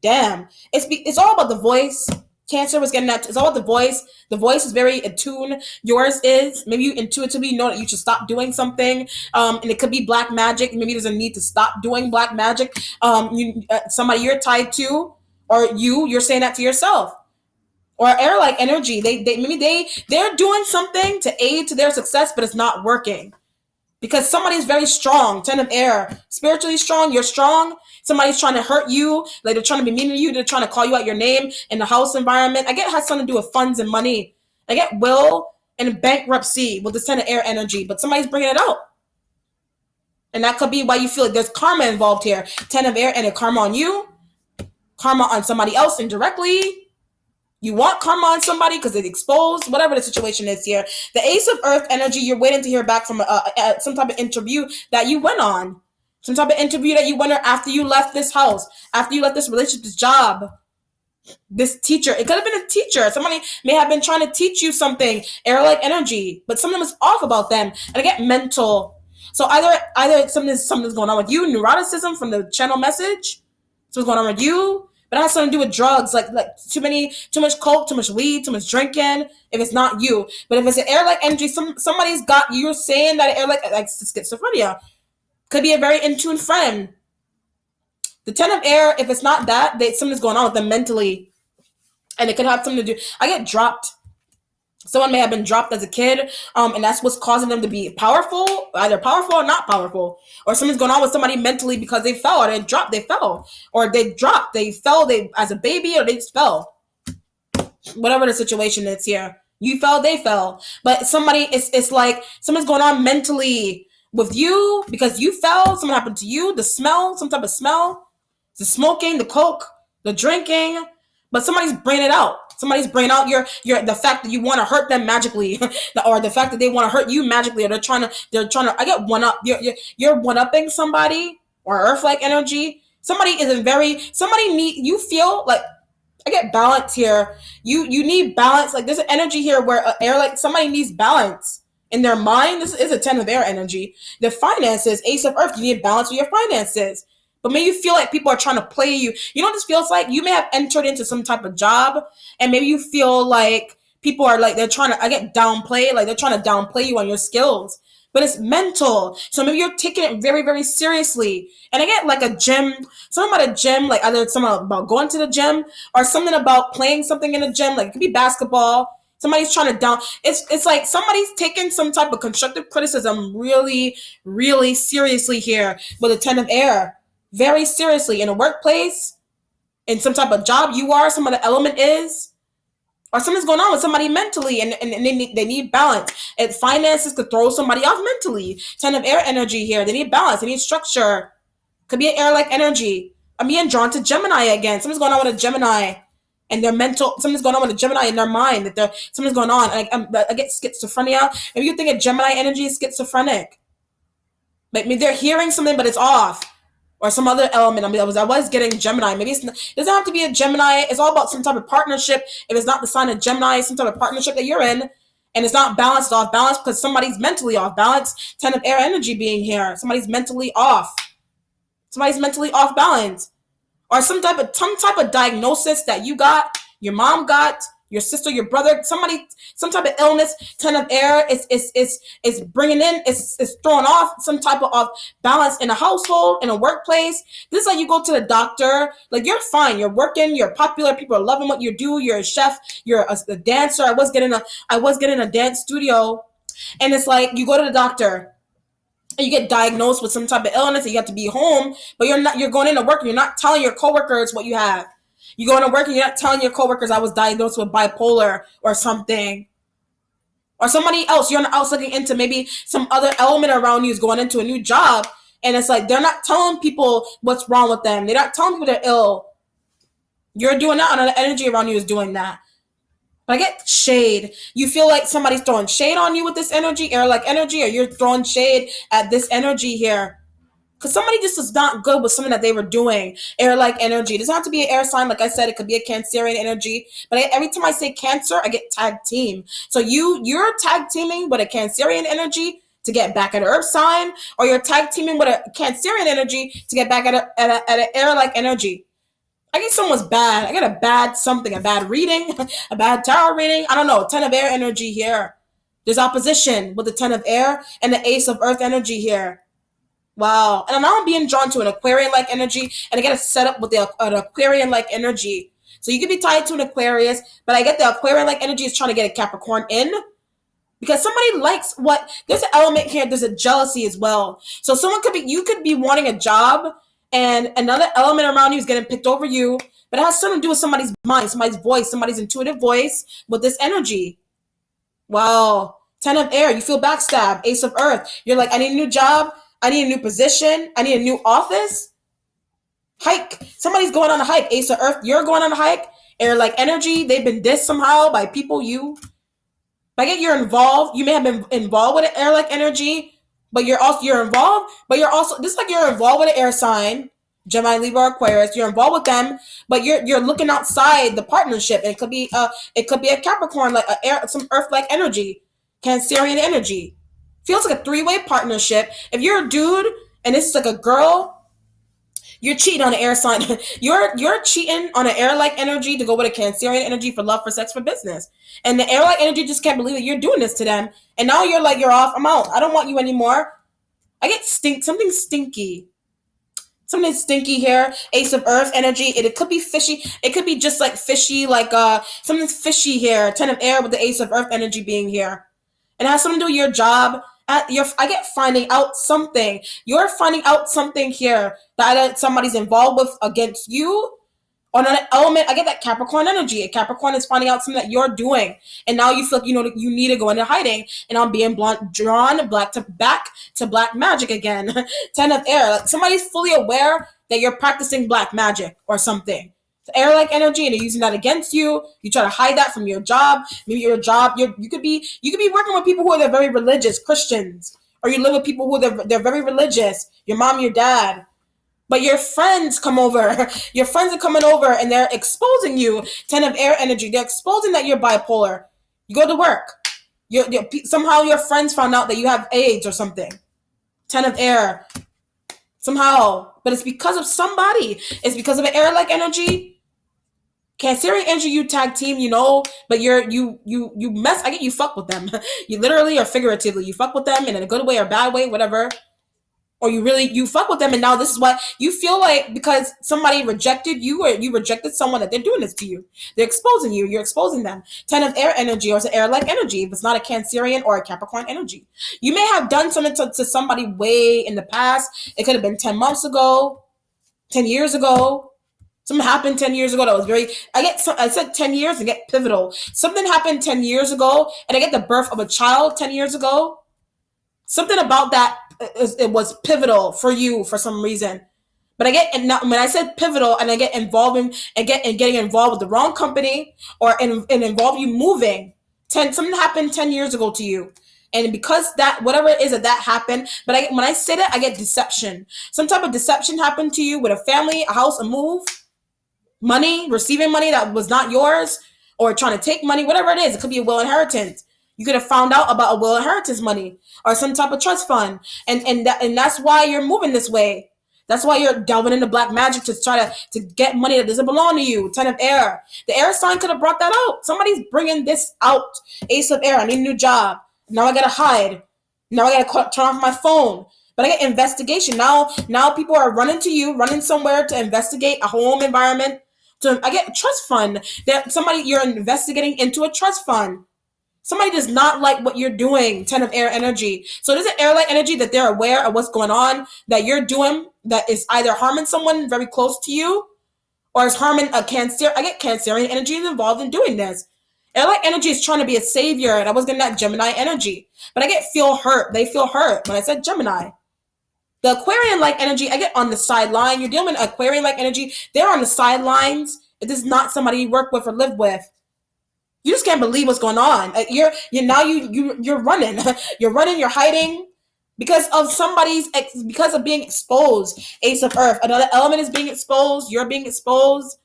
Damn, it's all about the voice. Cancer was getting that. It's all about the voice. The voice is very attuned. Yours is. Maybe you intuitively know that you should stop doing something. And it could be black magic. Maybe there's a need to stop doing black magic. Somebody you're tied to, or you're saying that to yourself. Or air like energy. They're doing something to aid to their success, but it's not working because somebody's very strong. Ten of air, spiritually strong. You're strong. Somebody's trying to hurt you, like they're trying to be mean to you. They're trying to call you out your name in the house environment. I get it has something to do with funds and money. I get will and bankruptcy with this ten of air energy, but somebody's bringing it out, and that could be why you feel like there's karma involved here. Ten of air and a karma on you, karma on somebody else indirectly. You want karma on somebody because it's exposed, whatever the situation is here. The ace of earth energy, you're waiting to hear back from some type of interview that you went on. Some type of interview that you went on after you left this house, after you left this relationship, this job, this teacher. It could have been a teacher. Somebody may have been trying to teach you something, air-like energy, but something was off about them. And I get mental. So either something's going on with you, neuroticism from the channel message. Something's going on with you. But it has something to do with drugs, like too much coke, too much weed, too much drinking. If it's not you, but if it's an air-like energy, somebody's got you're saying that air-like schizophrenia could be a very in tune friend. The ten of air, if it's not that, something's going on with them mentally, and it could have something to do. I get dropped. Someone may have been dropped as a kid, and that's what's causing them to be powerful, either powerful or not powerful. Or something's going on with somebody mentally because they fell, or they fell, or they dropped, they fell, they as a baby, or they just fell. Whatever the situation is here, you fell, they fell. But somebody, it's like something's going on mentally with you because you fell. Something happened to you. The smell, some type of smell, the smoking, the coke, the drinking. But somebody's bringing it out. Somebody's bringing out your the fact that you want to hurt them magically, or the fact that they want to hurt you magically, or they're trying to. I get one up. You're one upping somebody or earth like energy. Somebody isn't very. Somebody need you feel like. I get balance here. You need balance. Like there's an energy here where air like somebody needs balance In their mind, this is a 10 of air energy. The finances, Ace of Earth, you need balance with your finances. But maybe you feel like people are trying to play you. You know what this feels like? You may have entered into some type of job, and maybe you feel like people are like, they're trying to, I get downplay, like they're trying to downplay you on your skills. But it's mental. So maybe you're taking it very, very seriously. And I get like a gym, something about a gym, like either something about going to the gym or something about playing something in the gym. Like it could be basketball. Somebody's trying to down. It's like somebody's taking some type of constructive criticism really, really seriously here with a 10 of air. Very seriously. In a workplace, in some type of job you are, some of the element is, or something's going on with somebody mentally, and they need balance. And finances could throw somebody off mentally. 10 of air energy here. They need balance. They need structure. Could be an air-like energy. I'm being drawn to Gemini again. Something's going on with a Gemini. And their mental, something's going on with a Gemini in their mind. Something's going on. I get schizophrenia. If you think a Gemini energy is schizophrenic, like maybe they're hearing something, but it's off. Or some other element. I was getting Gemini. Maybe it doesn't have to be a Gemini. It's all about some type of partnership. If it's not the sign of Gemini, some type of partnership that you're in, and it's not balanced, off balance because somebody's mentally off balance. 10 of air energy being here. Somebody's mentally off. Somebody's mentally off balance. Or some type of diagnosis that you got, your mom got, your sister, your brother, somebody, some type of illness. 10 of air is bringing in, is throwing off some type of balance in a household, in a workplace. This is like you go to the doctor, like you're fine, you're working, you're popular, people are loving what you do, you're a chef, you're a dancer. I was getting a dance studio, and it's like you go to the doctor and you get diagnosed with some type of illness and you have to be home, but you're going into work and you're not telling your coworkers what you have. You go into work and you're not telling your coworkers I was diagnosed with bipolar or something. Or somebody else, you're else looking into maybe some other element around you is going into a new job, and it's like they're not telling people what's wrong with them. They're not telling people they're ill. You're doing that, and the energy around you is doing that. But I get shade. You feel like somebody's throwing shade on you with this energy, air-like energy, or you're throwing shade at this energy here. Because somebody just is not good with something that they were doing. Air-like energy. It doesn't have to be an air sign. Like I said, it could be a Cancerian energy. But every time I say Cancer, I get tag team. So you're tag teaming with a Cancerian energy to get back at an earth sign, or you're tag teaming with a Cancerian energy to get back at an air-like energy. I get someone's bad. I get a bad something, a bad reading, a bad tarot reading. I don't know. 10 of air energy here. There's opposition with the 10 of air and the ace of earth energy here. Wow. And now I'm being drawn to an Aquarian-like energy, and I get a setup with an Aquarian-like energy. So you could be tied to an Aquarius, but I get the Aquarian-like energy is trying to get a Capricorn in. Because somebody likes there's an element here, there's a jealousy as well. So you could be wanting a job, and another element around you is getting picked over you, but it has something to do with somebody's mind, somebody's voice, somebody's intuitive voice with this energy. Wow. 10 of air, you feel backstab. Ace of earth, you're like, I need a new job, I need a new position, I need a new office. Hike. Somebody's going on a hike. Ace of earth, you're going on a hike. Air-like energy, they've been dissed somehow by people I get you're involved. You may have been involved with an air-like energy, but you're involved, but you're also just like you're involved with an air sign, Gemini, Libra, Aquarius. You're involved with them, but you're looking outside the partnership. And it could be a Capricorn, like some earth-like energy, Cancerian energy. Feels like a three-way partnership. If you're a dude and this is like a girl, you're cheating on an air sign. You're cheating on an air-like energy to go with a Cancerian energy for love, for sex, for business. And the air-like energy just can't believe that you're doing this to them. And now you're like, you're off. I'm out. I don't want you anymore. I get something stinky. Something stinky here. Ace of earth energy. It could be fishy. It could be just like fishy, like something fishy here. 10 of air with the ace of earth energy being here. And it has something to do with your job. I get finding out something. You're finding out something here that somebody's involved with against you. On an element, I get that Capricorn energy. A Capricorn is finding out something that you're doing, and now you feel like you need to go into hiding. And I'm being drawn back to black magic again. 10 of air. Like somebody's fully aware that you're practicing black magic or something. Air-like energy, and they're using that against you. You try to hide that from your job. Maybe your job, you could be working with people who are very religious, Christians, or you live with people who they're very religious. Your mom, your dad, but your friends come over. Your friends are coming over, and they're exposing you. 10 of air energy. They're exposing that you're bipolar. You go to work. Somehow your friends found out that you have AIDS or something. 10 of air. Somehow. But it's because of somebody. It's because of an air-like energy. Cancerian energy, you tag team, but you mess. I get you fuck with them. You literally or figuratively, you fuck with them in a good way or bad way, whatever. Or you fuck with them, and now this is what you feel like because somebody rejected you or you rejected someone that they're doing this to you. They're exposing you. You're exposing them. 10 of air energy or it's an air-like energy. If it's not a Cancerian or a Capricorn energy, you may have done something to somebody way in the past. It could have been 10 months ago, 10 years ago. Something happened 10 years ago that was I said 10 years and get pivotal. Something happened 10 years ago and I get the birth of a child 10 years ago. Something about that, it was pivotal for you for some reason. But when I said pivotal and I get involved getting involved with the wrong company or and involve you moving, something happened 10 years ago to you. And because that, whatever it is that happened, but when I say that, I get deception. Some type of deception happened to you with a family, a house, a move, money, receiving money that was not yours, or trying to take money, whatever it is. It could be a will inheritance. You could have found out about a will inheritance money or some type of trust fund. And that's why you're moving this way. That's why you're delving into black magic to try to get money that doesn't belong to you. 10 of air. The air sign could have brought that out. Somebody's bringing this out. Ace of air. I need a new job. Now I got to hide. Now I got to turn off my phone. But I get investigation. Now people are running to you, running somewhere to investigate a home environment. So I get a trust fund. You're investigating into a trust fund. Somebody does not like what you're doing. 10 of air energy. So there's an air-like energy that they're aware of what's going on that you're doing that is either harming someone very close to you or is harming a Cancer. I get Cancerian energy involved in doing this. Air-like energy is trying to be a savior, and I was getting that Gemini energy. But I get feel hurt. They feel hurt when I said Gemini. The Aquarian-like energy, I get on the sideline. You're dealing with Aquarian-like energy. They're on the sidelines. It is not somebody you work with or live with. You just can't believe what's going on. You're running. You're running, you're hiding because of being exposed. Ace of Earth. Another element is being exposed. You're being exposed.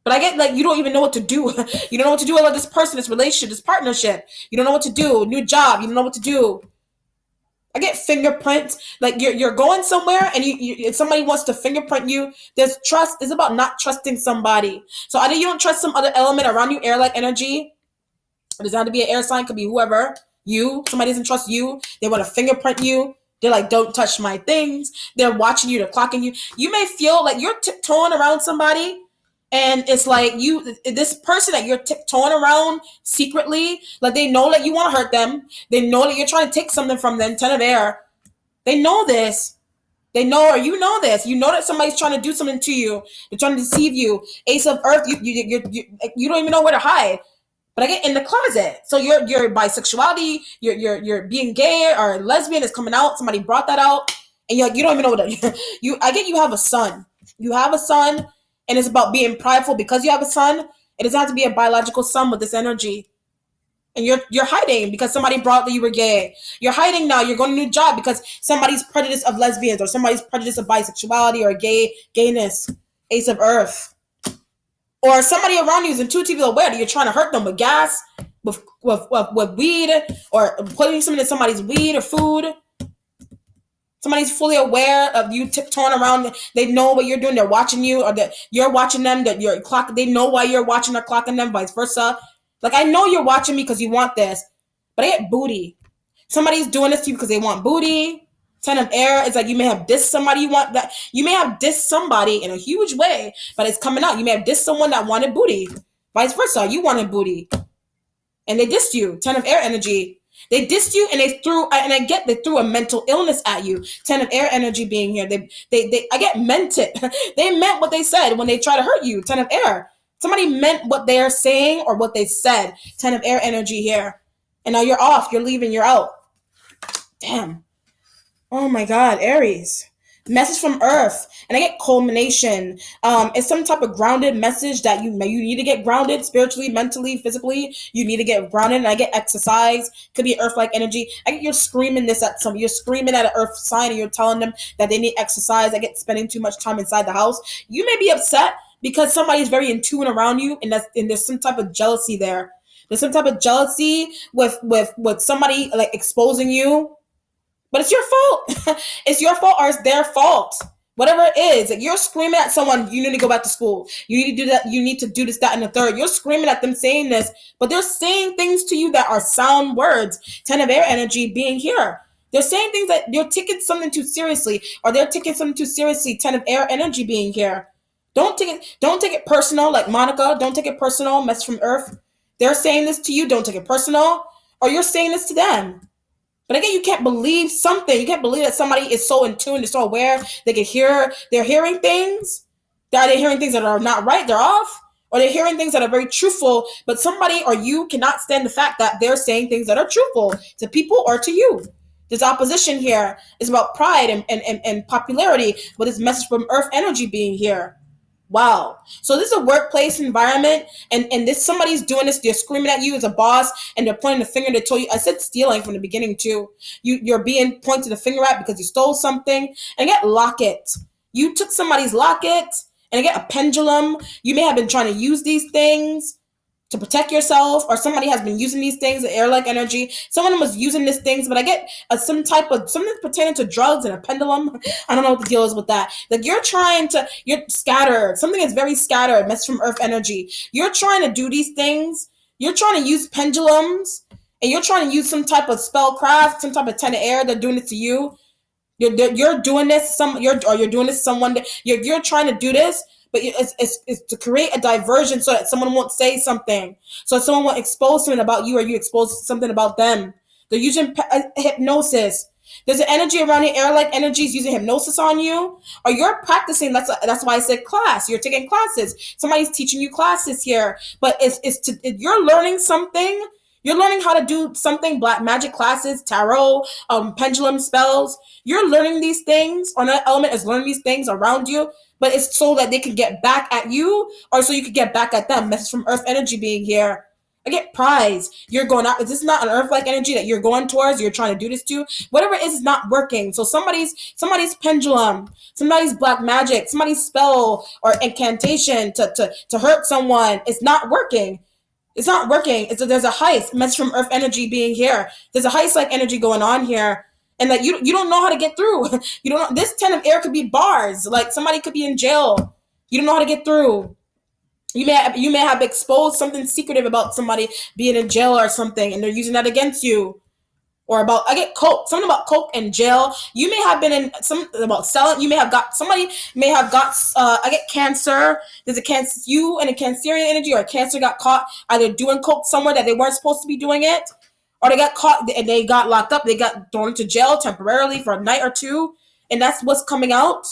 But I get you don't even know what to do. You don't know what to do about this person, this relationship, this partnership. You don't know what to do. New job. You don't know what to do. I get fingerprints. You're going somewhere and if somebody wants to fingerprint you, there's trust. It's about not trusting somebody. So either you don't trust some other element around you, air-like energy. It doesn't have to be an air sign. It could be whoever. Somebody doesn't trust you. They want to fingerprint you. They're like, don't touch my things. They're watching you. They're clocking you. You may feel like you're tiptoeing around somebody. And it's like this person that you're tiptoeing around secretly, like they know that you want to hurt them. They know that you're trying to take something from them. 10 of air. They know this. They know, or you know this. You know that somebody's trying to do something to you. They're trying to deceive you. Ace of Earth. You don't even know where to hide. But I get in the closet. So your bisexuality, you're being gay or lesbian is coming out. Somebody brought that out, and you don't even know what I get. You have a son. You have a son. And it's about being prideful because you have a son. It doesn't have to be a biological son with this energy. And you're hiding because somebody brought that you were gay. You're hiding now. You're going to a new job because somebody's prejudice of lesbians or somebody's prejudice of bisexuality or gayness. Ace of Earth. Or somebody around you is intuitively aware that you're trying to hurt them with gas, with weed, or putting something in somebody's weed or food. Somebody's fully aware of you tiptoeing around. They know what you're doing. They're watching you, or that you're watching them. That you're clock. They know why you're watching or clocking them. Vice versa. Like I know you're watching me because you want this, but I get booty. Somebody's doing this to you because they want booty. 10 of air. It's like you may have dissed somebody. You want that. You may have dissed somebody in a huge way, but it's coming out. You may have dissed someone that wanted booty. Vice versa. You wanted booty, and they dissed you. 10 of air energy. They dissed you and they threw a mental illness at you. 10 of air energy being here. I get meant it. They meant what they said when they try to hurt you. 10 of air. Somebody meant what they're saying or what they said. 10 of air energy here. And now you're off. You're leaving. You're out. Damn. Oh my God, Aries. Message from Earth, and I get culmination. It's some type of grounded message that you need to get grounded spiritually, mentally, physically. You need to get grounded, and I get exercise. Could be Earth-like energy. I get you're screaming this at some. You're screaming at an Earth sign, and you're telling them that they need exercise. I get spending too much time inside the house. You may be upset because somebody's very in tune around you, and there's some type of jealousy there. There's some type of jealousy with somebody like exposing you, but it's your fault. It's your fault or it's their fault. Whatever it is, like you're screaming at someone, you need to go back to school. You need to do that. You need to do this, that, and the third. You're screaming at them saying this, but they're saying things to you that are sound words. Ten of air energy being here. They're saying things that you're taking something too seriously, or they're taking something too seriously. Ten of air energy being here. Don't take it personal, like Monica. Don't take it personal. Mess from Earth. They're saying this to you. Don't take it personal, or you're saying this to them. But again, you can't believe something. You can't believe that somebody is so in tune, they're so aware, they can hear, they're hearing things. Are they hearing things that are not right, they're off? Or they're hearing things that are very truthful, but somebody or you cannot stand the fact that they're saying things that are truthful to people or to you. This opposition here is about pride and popularity, with this message from Earth energy being here. Wow. So this is a workplace environment, and this somebody's doing this. They're screaming at you as a boss, and they're pointing the finger. They told you. I said stealing from the beginning too. You're being pointed the finger at because you stole something. And get locket. You took somebody's locket, and get a pendulum. You may have been trying to use these things to protect yourself, or somebody has been using these things, the air-like energy. Someone was using these things, but I get some type of something pertaining to drugs and a pendulum. I don't know what the deal is with that. Like you're scattered. Something is very scattered. Mess from Earth energy. You're trying to do these things. You're trying to use pendulums, and you're trying to use some type of spellcraft, some type of ten of air. They're doing it to you. You're doing this you're doing this to someone that you're trying to do this, but it's to create a diversion so that someone won't say something, so someone won't expose something about you or you expose something about them. They're using hypnosis. There's an energy around the air like energies using hypnosis on you, or you're practicing. That's why I said class. You're taking classes. Somebody's teaching you classes here, but you're learning something. You're learning how to do something, black magic classes, tarot, pendulum spells. You're learning these things, or another element is learning these things around you, but it's so that they can get back at you, or so you can get back at them. Message from Earth energy being here. I get prize. You're going out. This is not an Earth-like energy that you're going towards. You're trying to do this to. Whatever it is not working. So somebody's pendulum, somebody's black magic, somebody's spell or incantation to hurt someone. It's not working. It's not working. There's a heist. Message from Earth energy being here. There's a heist-like energy going on here, and that you don't know how to get through. You don't know. This ten of air could be bars. Like somebody could be in jail. You don't know how to get through. You may have exposed something secretive about somebody being in jail or something, and they're using that against you. Or about I get coke, something about coke and jail. You may have been in some about selling. You may have got somebody may have got. I get cancer. There's a cancer. You and a Cancerian energy or a cancer got caught either doing coke somewhere that they weren't supposed to be doing it, or they got caught and they got locked up. They got thrown into jail temporarily for a night or two, and that's what's coming out.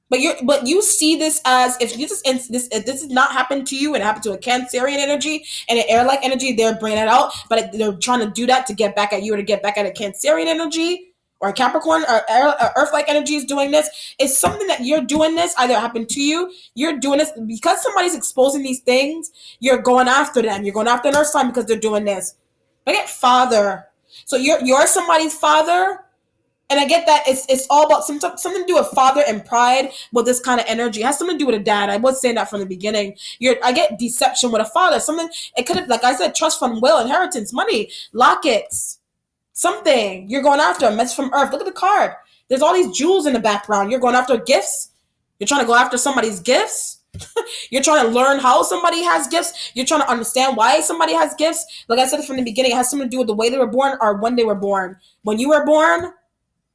But you see this as if if this has not happened to you and it happened to a Cancerian energy and an air-like energy, they're bringing it out, but they're trying to do that to get back at you or to get back at a Cancerian energy or a Capricorn or Earth-like energy is doing this. It's something that you're doing this either happened to you, you're doing this because somebody's exposing these things. You're going after them. You're going after an Earth sign because they're doing this. I get father. So you're somebody's father. And I get that it's all about something to do with father and pride with this kind of energy. It has something to do with a dad. I was saying that from the beginning. I get deception with a father. Something it could have, like I said, trust fund, will, inheritance, money, lockets, something. You're going after a message from Earth. Look at the card. There's all these jewels in the background. You're going after gifts. You're trying to go after somebody's gifts. You're trying to learn how somebody has gifts. You're trying to understand why somebody has gifts. Like I said from the beginning, it has something to do with the way they were born or when they were born. When you were born,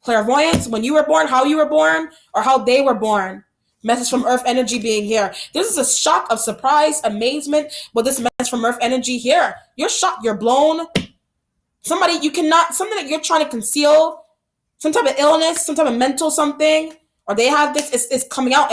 clairvoyance, when you were born, how you were born, or how they were born. Message from Earth energy being here. This is a shock of surprise, amazement with this message from Earth energy here. You're shocked, you're blown. Something that you're trying to conceal, some type of illness, some type of mental something, or they have this, it's coming out,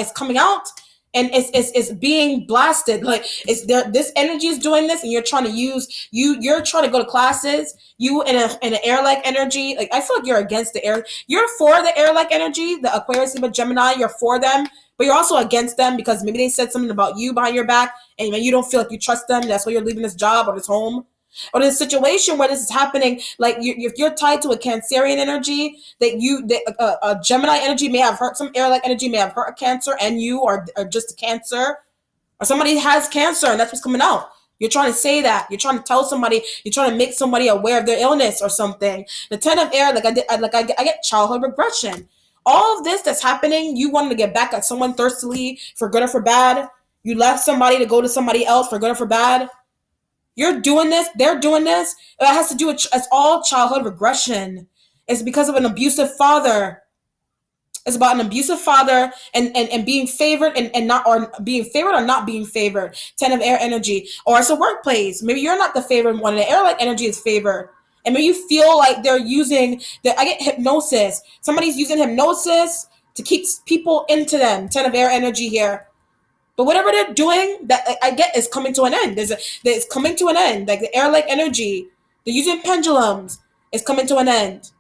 and it's being blasted. Like it's there, this energy is doing this, and you're trying to you're trying to go to classes. You in an air-like energy. Like I feel like you're against the air. You're for the air-like energy, the Aquarius, Libra, Gemini. You're for them, but you're also against them because maybe they said something about you behind your back, and you don't feel like you trust them. That's why you're leaving this job or this home. Or in a situation where this is happening, like if you're tied to a Cancerian energy, a Gemini energy may have hurt, some air-like energy may have hurt a Cancer and you, or just a Cancer, or somebody has Cancer and that's what's coming out. You're trying to say that. You're trying to tell somebody. You're trying to make somebody aware of their illness or something. The Ten of Air, I get childhood regression. All of this that's happening, you wanted to get back at someone thirstily for good or for bad. You left somebody to go to somebody else for good or for bad. You're doing this. They're doing this. It has to do with it's all childhood regression. It's because of an abusive father. It's about an abusive father and being favored and not or being favored or not being favored. Ten of Air energy. Or it's a workplace. Maybe you're not the favored one. And the air like energy is favored. And maybe you feel like they're using I get hypnosis. Somebody's using hypnosis to keep people into them. Ten of Air energy here. But whatever they're doing, that I get is coming to an end. It's coming to an end. Like the air like energy. They're using pendulums. It's coming to an end.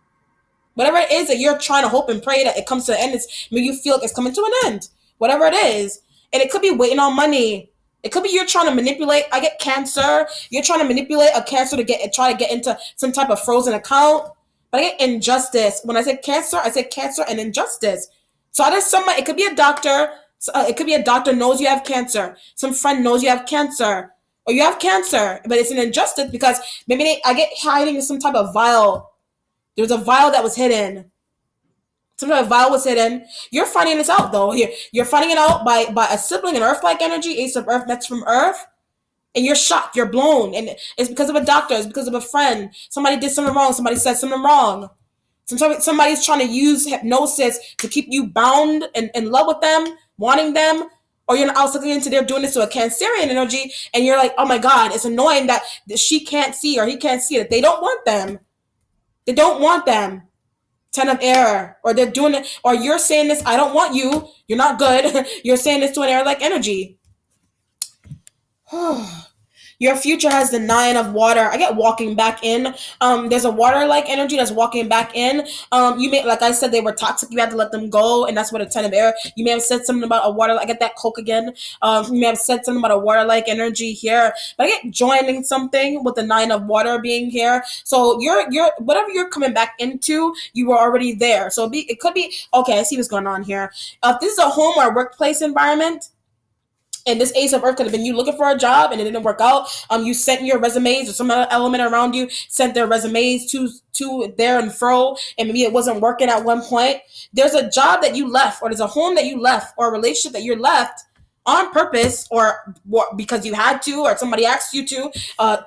Whatever it is that you're trying to hope and pray that it comes to an end, maybe you feel like it's coming to an end. Whatever it is. And it could be waiting on money. It could be you're trying to manipulate. I get cancer. You're trying to manipulate a cancer to try to get into some type of frozen account. But I get injustice. When I say cancer and injustice. So there's somebody, it could be a doctor. It could be a doctor knows you have cancer. Some friend knows you have cancer. Or you have cancer. But it's an injustice because maybe I get hiding in some type of vial. There was a vial that was hidden. Some type of vial was hidden. You're finding this out though. You're finding it out by a sibling, an earth-like energy, Ace of Earth, that's from Earth. And you're shocked, you're blown. And it's because of a doctor, it's because of a friend. Somebody did something wrong, somebody said something wrong. Somebody's trying to use hypnosis to keep you bound and in love with them, wanting them. Or you're also looking into they're doing this to a Cancerian energy, and you're like, oh my God, it's annoying that she can't see or he can't see it. They don't want them. They don't want them. Ten of Air. Or they're doing it, or you're saying this, I don't want you. You're not good. You're saying this to an air-like energy. Your future has the Nine of Water. I get walking back in. There's a water-like energy that's walking back in. You may, like I said, they were toxic. You had to let them go, and that's what a Ten of Air. You may have said something about a water. I get that Coke again. You may have said something about a water-like energy here, but I get joining something with the Nine of Water being here. So you're whatever you're coming back into, you were already there. So it could be okay. I see what's going on here. If this is a home or a workplace environment. And this Ace of Earth could have been you looking for a job and it didn't work out. You sent your resumes or some other element around you sent their resumes to there and fro, and maybe it wasn't working at one point. There's a job that you left, or there's a home that you left, or a relationship that you left on purpose, or because you had to, or somebody asked you to.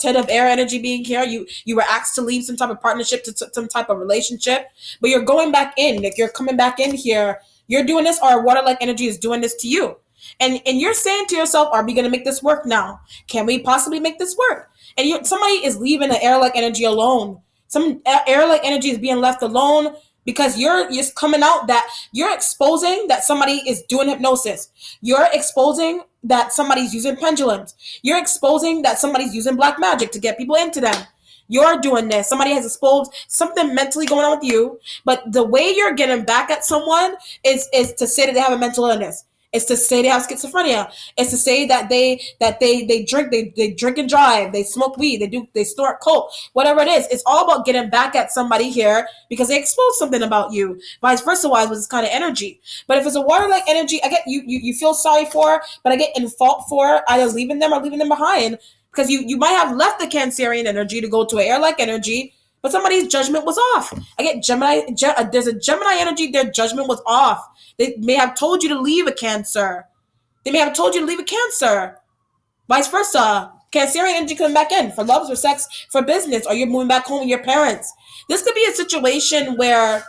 Ten of Air energy being here, you were asked to leave some type of partnership to some type of relationship, but you're going back in. Like you're coming back in here. You're doing this, or water-like energy is doing this to you. And you're saying to yourself, are we going to make this work now? Can we possibly make this work? And somebody is leaving the air-like energy alone. Some air-like energy is being left alone because you're just coming out that you're exposing that somebody is doing hypnosis. You're exposing that somebody's using pendulums. You're exposing that somebody's using black magic to get people into them. You're doing this. Somebody has exposed something mentally going on with you. But the way you're getting back at someone is to say that they have a mental illness. It's to say they have schizophrenia. It's to say that they drink and drive, they smoke weed, they snort coke, whatever it is. It's all about getting back at somebody here because they exposed something about you. Vice versa wise with this kind of energy. But if it's a water-like energy, I get you feel sorry for, but I get in fault for either leaving them or leaving them behind. Because you might have left the Cancerian energy to go to an air-like energy, but somebody's judgment was off. I get Gemini. There's a Gemini energy. Their judgment was off. They may have told you to leave a Cancer. They may have told you to leave a Cancer. Vice versa. Cancerian energy coming back in for love, for sex, for business, or you're moving back home with your parents. This could be a situation where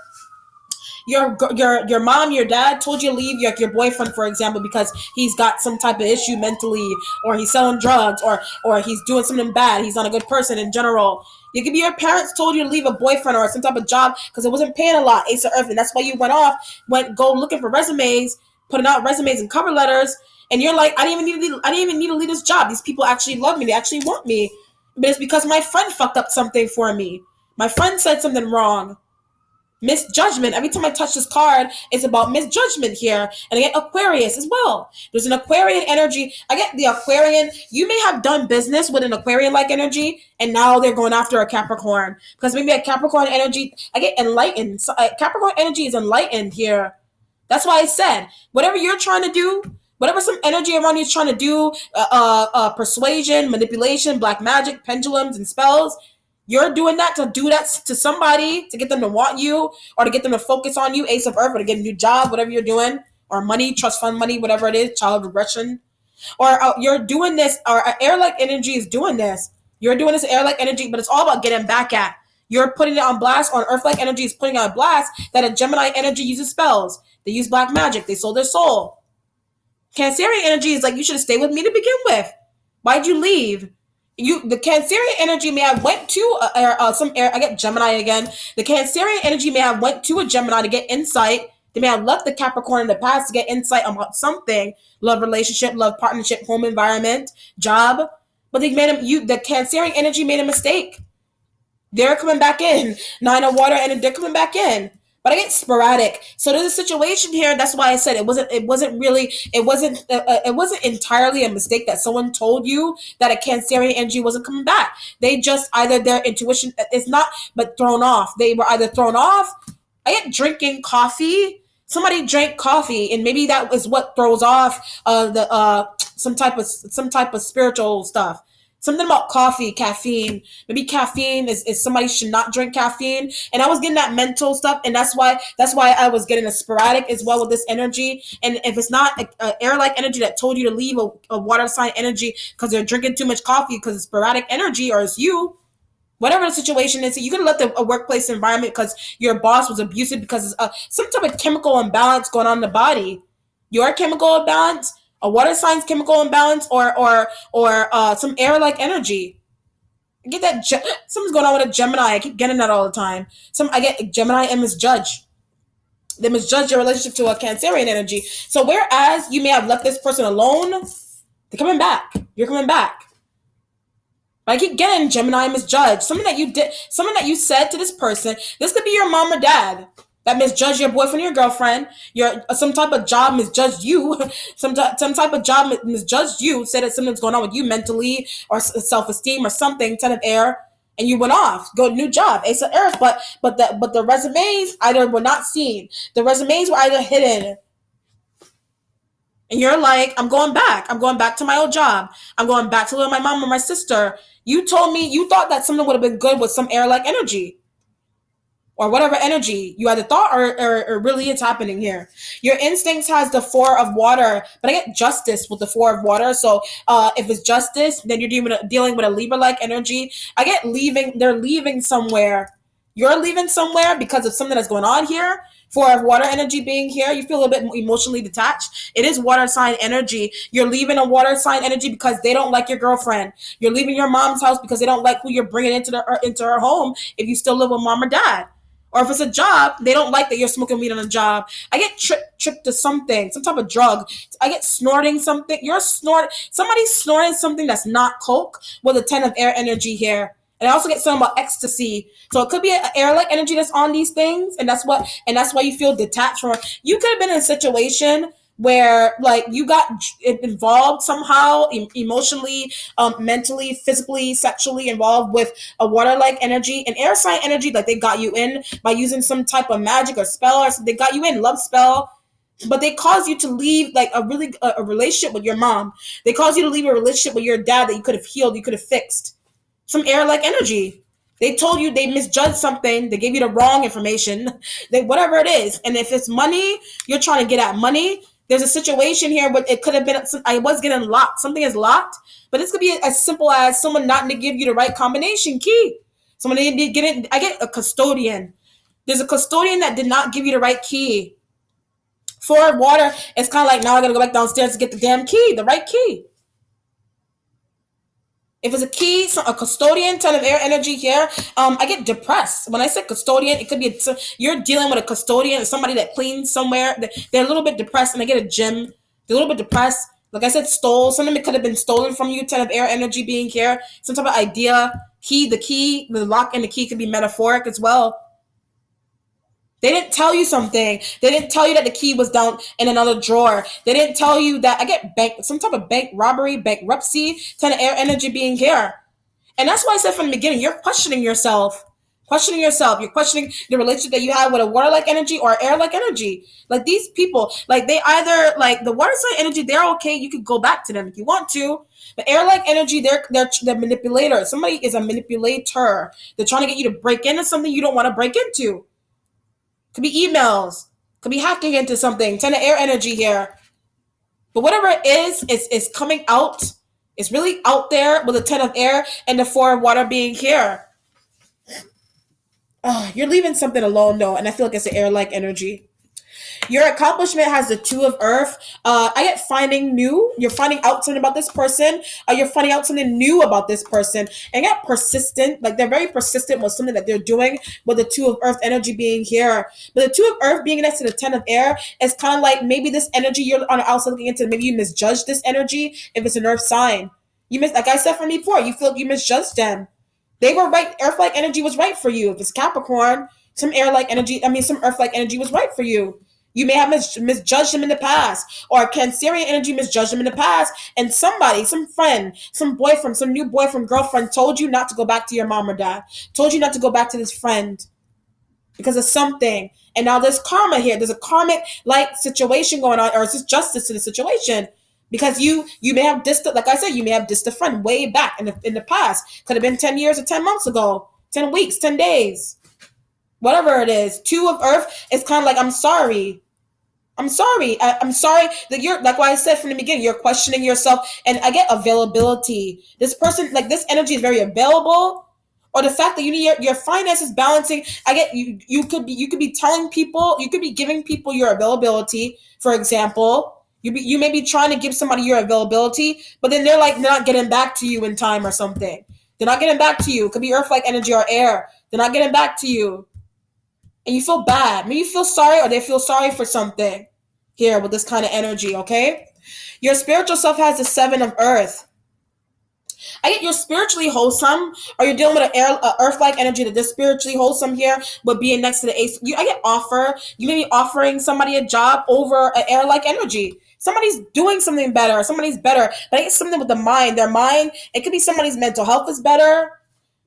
your mom, your dad told you to leave your boyfriend, for example, because he's got some type of issue mentally, or he's selling drugs, or he's doing something bad. He's not a good person in general. It could be your parents told you to leave a boyfriend or some type of job because it wasn't paying a lot, Ace of Earth, and that's why you went go looking for resumes, putting out resumes and cover letters, and you're like, I didn't even need to leave this job. These people actually love me. They actually want me. But it's because my friend fucked up something for me. My friend said something wrong. Misjudgment. Every time I touch this card, it's about misjudgment here. And I get Aquarius as well. There's an Aquarian energy. I get the Aquarian. You may have done business with an Aquarian-like energy, and now they're going after a Capricorn. Because maybe a Capricorn energy, I get enlightened. So, Capricorn energy is enlightened here. That's why I said, whatever you're trying to do, Whatever some energy around you is trying to do, persuasion, manipulation, black magic, pendulums, and spells, you're doing that to do that to somebody to get them to want you or to get them to focus on you, Ace of Earth, or to get a new job, whatever you're doing, or money, trust fund money, whatever it is, child regression. Or you're doing this, or air like energy is doing this. You're doing this air like energy, but it's all about getting back at. You're putting it on blast, or earth like energy is putting on blast that a Gemini energy uses spells. They use black magic. They sold their soul. Cancerian energy is like, you should have stayed with me to begin with. Why'd you leave? The Cancerian energy may have went to some air. I get Gemini again. The Cancerian energy may have went to a Gemini to get insight. They may have left the Capricorn in the past to get insight about something: love relationship, love partnership, home environment, job. But they made him. The Cancerian energy made a mistake. They're coming back in. Nine of water, and they're coming back in. But I get sporadic. So there's a situation here. That's why I said it wasn't. It wasn't really. It wasn't entirely a mistake that someone told you that a Cancerian energy wasn't coming back. They just either their intuition is not, but thrown off. They were either thrown off. I get drinking coffee. Somebody drank coffee, and maybe that is what throws off the some type of spiritual stuff. Something about coffee, caffeine. Maybe caffeine is somebody should not drink caffeine. And I was getting that mental stuff, and that's why I was getting a sporadic as well with this energy. And if it's not a air-like energy that told you to leave a water sign energy because they're drinking too much coffee because it's sporadic energy, or it's you, whatever the situation is, you can let a workplace environment because your boss was abusive because it's some type of chemical imbalance going on in the body. Your chemical imbalance, a water sign's chemical imbalance, or some air like energy. I get that something's going on with a Gemini. I keep getting that all the time. I get Gemini and misjudge. They misjudge your relationship to a Cancerian energy. So whereas you may have left this person alone, they're coming back. You're coming back. But I keep getting Gemini misjudged. Something that you did, something that you said to this person. This could be your mom or dad that misjudged your boyfriend or your girlfriend. Some type of job misjudged you. Some type of job misjudged you. Said that something's going on with you mentally or self-esteem or something. Ten of air, and you went off. Go new job. Ace of Earth. But the resumes either were not seen. The resumes were either hidden. And you're like, I'm going back. I'm going back to my old job. I'm going back to live with my mom or my sister. You told me you thought that something would have been good with some air-like energy. Or whatever energy you either thought or really it's happening here. Your instincts has the Four of Water, but I get Justice with the Four of Water. So if it's Justice, then you're dealing with a Libra-like energy. I get leaving. They're leaving somewhere. You're leaving somewhere because of something that's going on here. Four of Water energy being here, you feel a bit emotionally detached. It is water sign energy. You're leaving a water sign energy because they don't like your girlfriend. You're leaving your mom's house because they don't like who you're bringing into her home if you still live with mom or dad. Or if it's a job, they don't like that you're smoking weed on a job. I get tripped to something, some type of drug. I get snorting something. Somebody's snorting something that's not coke with a 10 of air energy here. And I also get something about ecstasy. So it could be an air-like energy that's on these things, and that's why you feel detached from it. You could have been in a situation where like you got involved somehow emotionally, mentally, physically, sexually involved with a water-like energy, an air sign energy, like they got you in by using some type of magic or spell, or they got you in love spell. But they caused you to leave like a relationship with your mom. They caused you to leave a relationship with your dad that you could have healed, you could have fixed. Some air-like energy. They told you they misjudged something. They gave you the wrong information. Whatever it is. And if it's money, you're trying to get at money. There's a situation here where it could have been, I was getting locked. Something is locked. But this could be as simple as someone not to give you the right combination key. Someone didn't get it. I get a custodian. There's a custodian that did not give you the right key. For water, it's kind of like, now I got to go back downstairs to get the damn key, the right key. If it's a key, a custodian, 10 of air energy here, I get depressed. When I say custodian, it could be you're dealing with a custodian, somebody that cleans somewhere. They're a little bit depressed, and they get a gym. They're a little bit depressed. Like I said, something that could have been stolen from you, 10 of air energy being here. Some type of idea, the lock and the key could be metaphoric as well. They didn't tell you something. They didn't tell you that the key was down in another drawer. They didn't tell you that I get some type of bank robbery, bankruptcy, 10 of air energy being here. And that's why I said from the beginning, you're questioning yourself. Questioning yourself. You're questioning the relationship that you have with a water-like energy or air-like energy. Like these people, like they either like the water sign energy, they're okay. You could go back to them if you want to. But air-like energy, they're manipulators. Somebody is a manipulator. They're trying to get you to break into something you don't want to break into. Could be emails. Could be hacking into something. Ten of air energy here. But whatever it is, it's coming out. It's really out there with the ten of air and the four of water being here. You're leaving something alone though, and I feel like it's an air-like energy. Your accomplishment has the two of earth. I get finding new. You're finding out something about this person. You're finding out something new about this person. And get persistent. Like they're very persistent with something that they're doing with the two of earth energy being here. But the two of earth being next to the ten of air is kind of like maybe this energy you're on the outside looking into, maybe you misjudge this energy if it's an earth sign. Like I said from before, you feel like you misjudged them. They were right. Earth-like energy was right for you. If it's Capricorn, some air-like energy, some earth-like energy was right for you. You may have misjudged them in the past, or Cancerian energy misjudged them in the past, and somebody, some friend, some boyfriend, some new boyfriend, girlfriend told you not to go back to your mom or dad, told you not to go back to this friend because of something. And now there's karma here. There's a karmic like situation going on, or it's just justice to the situation. Because you may have dissed, like I said, you may have dissed a friend way back in the past. Could have been 10 years or 10 months ago, 10 weeks, 10 days, whatever it is. Two of earth is kind of like, I'm sorry. I'm sorry. I'm sorry that you're, like what I said from the beginning, you're questioning yourself. And I get availability. This person, like this energy is very available. Or the fact that you need your finances balancing. I get you could be telling people, you could be giving people your availability, for example. You may be trying to give somebody your availability, but then they're like not getting back to you in time or something. They're not getting back to you. It could be earth-like energy or air. They're not getting back to you. And you feel bad. Maybe you feel sorry or they feel sorry for something here with this kind of energy, okay? Your spiritual self has the seven of earth. I get you're spiritually wholesome, or you're dealing with an earth-like energy that is spiritually wholesome here, but being next to the ace. I get offer. You may be offering somebody a job over an air-like energy. Somebody's doing something better. Somebody's better. But I get something with the mind. Their mind, it could be somebody's mental health is better.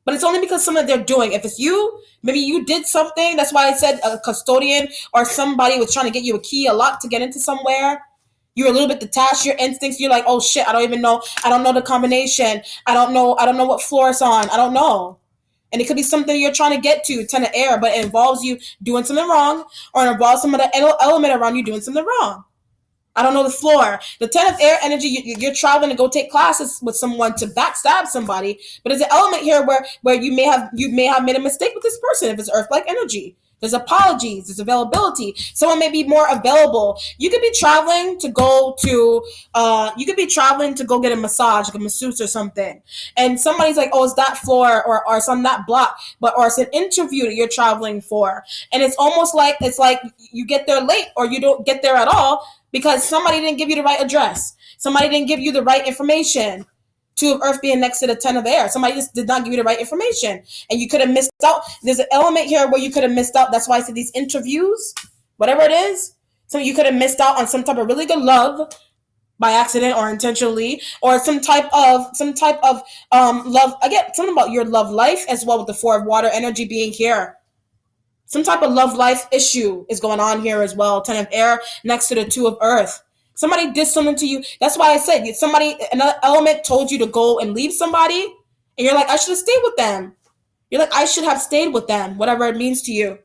But it's only because something they're doing. If it's you, maybe you did something. That's why I said a custodian or somebody was trying to get you a key, a lock to get into somewhere. You're a little bit detached. Your instincts. You're like, oh shit, I don't even know. I don't know the combination. I don't know. I don't know what floor it's on. I don't know. And it could be something you're trying to get to, ten of air, but it involves you doing something wrong, or it involves some of the element around you doing something wrong. I don't know the floor. The ten of air energy, you're traveling to go take classes with someone to backstab somebody, but there's an element here where you may have made a mistake with this person if it's earth-like energy. There's apologies, there's availability. Someone may be more available. You could be traveling to go to get a massage, like a masseuse or something. And somebody's like, oh, it's that floor or it's on that block, or it's an interview that you're traveling for. And it's almost like you get there late or you don't get there at all because somebody didn't give you the right address. Somebody didn't give you the right information. Two of earth being next to the ten of air. Somebody just did not give you the right information. And you could have missed out. There's an element here where you could have missed out. That's why I said these interviews, whatever it is. So you could have missed out on some type of really good love by accident or intentionally, or some type of love. I get something about your love life as well with the four of water energy being here. Some type of love life issue is going on here as well. Ten of air next to the two of earth. Somebody did something to you. That's why I said another element told you to go and leave somebody, and you're like, I should have stayed with them. You're like, I should have stayed with them, whatever it means to you.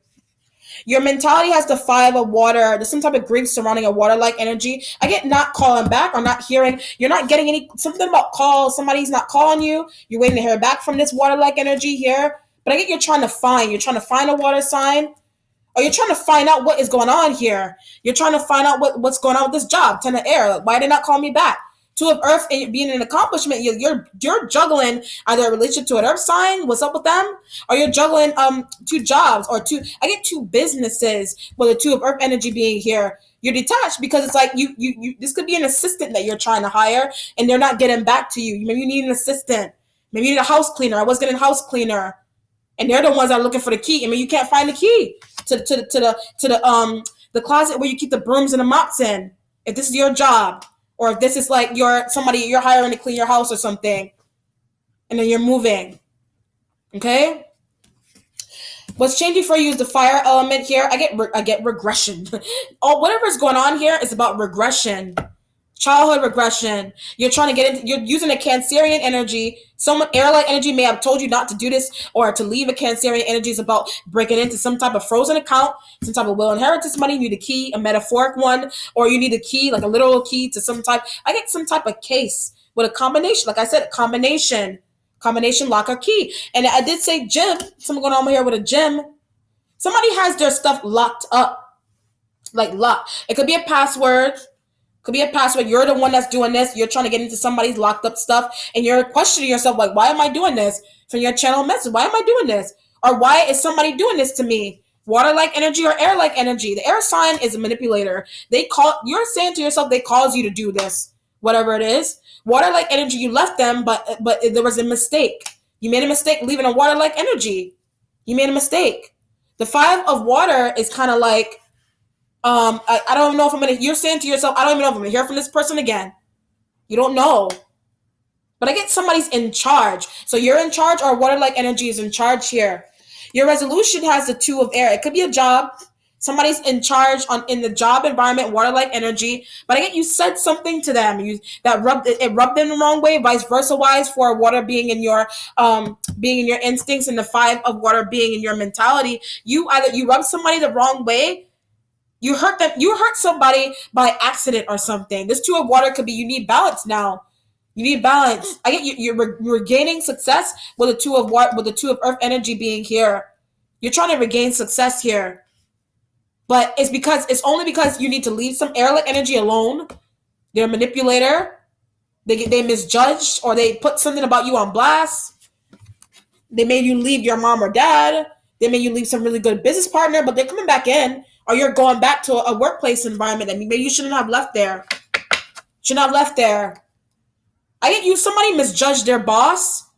Your mentality has the five of water. There's some type of grief surrounding a water-like energy. I get not calling back or not hearing. You're not getting something about calls. Somebody's not calling you. You're waiting to hear back from this water-like energy here. But I get you're trying to find a water sign, or you're trying to find out what is going on here. You're trying to find out what's going on with this job. Ten of air. Like, why did they not call me back? Two of earth and being an accomplishment. You're juggling either a relationship to an earth sign. What's up with them? Or you're juggling two jobs or two. I get two businesses with the two of earth energy being here. You're detached because it's like you. This could be an assistant that you're trying to hire, and they're not getting back to you. Maybe you need an assistant. Maybe you need a house cleaner. I was getting a house cleaner. And they're the ones that are looking for the key. I mean, you can't find the key to the closet where you keep the brooms and the mops in. If this is your job, or if this is like you're hiring to clean your house or something, and then you're moving. Okay. What's changing for you is the fire element here. I get regression. Oh, whatever's going on here is about regression, childhood regression. You're trying to get into, you're using a Cancerian energy. Someone air-like energy may have told you not to do this or to leave. A Cancerian energy is about breaking into some type of frozen account, some type of will inheritance money. You need a key, a metaphoric one, or you need a key, like a literal key to some type. I get some type of case with a combination. Like I said, combination lock or key. And I did say gym. Someone going on here with a gym. Somebody has their stuff locked up, like locked. It could be a password. Could be a password. You're the one that's doing this. You're trying to get into somebody's locked up stuff, and you're questioning yourself, like, why am I doing this? From your channel message, why am I doing this? Or why is somebody doing this to me? Water-like energy or air-like energy. The air sign is a manipulator. You're saying to yourself, they cause you to do this, whatever it is. Water-like energy, you left them, but there was a mistake. You made a mistake leaving a water-like energy. You made a mistake. The five of water is kind of like, I don't know if I'm gonna. You're saying to yourself, I don't even know if I'm gonna hear from this person again. You don't know, but I get somebody's in charge. So you're in charge, or water-like energy is in charge here. Your resolution has the two of air. It could be a job. Somebody's in charge in the job environment, water-like energy. But I get you said something to them. That rubbed them the wrong way. Vice versa, wise for water being in your instincts, and the five of water being in your mentality. You rub somebody the wrong way. You hurt them. You hurt somebody by accident or something. This two of water could be you need balance now. You need balance. I get you. You're regaining success with the two of water, with the two of earth energy being here. You're trying to regain success here, but it's only because you need to leave some airlit energy alone. They're a manipulator. They misjudged, or they put something about you on blast. They made you leave your mom or dad. They made you leave some really good business partner, but they're coming back in, or you're going back to a workplace environment that maybe you shouldn't have left there. Shouldn't have left there. I get you. Somebody misjudged their boss,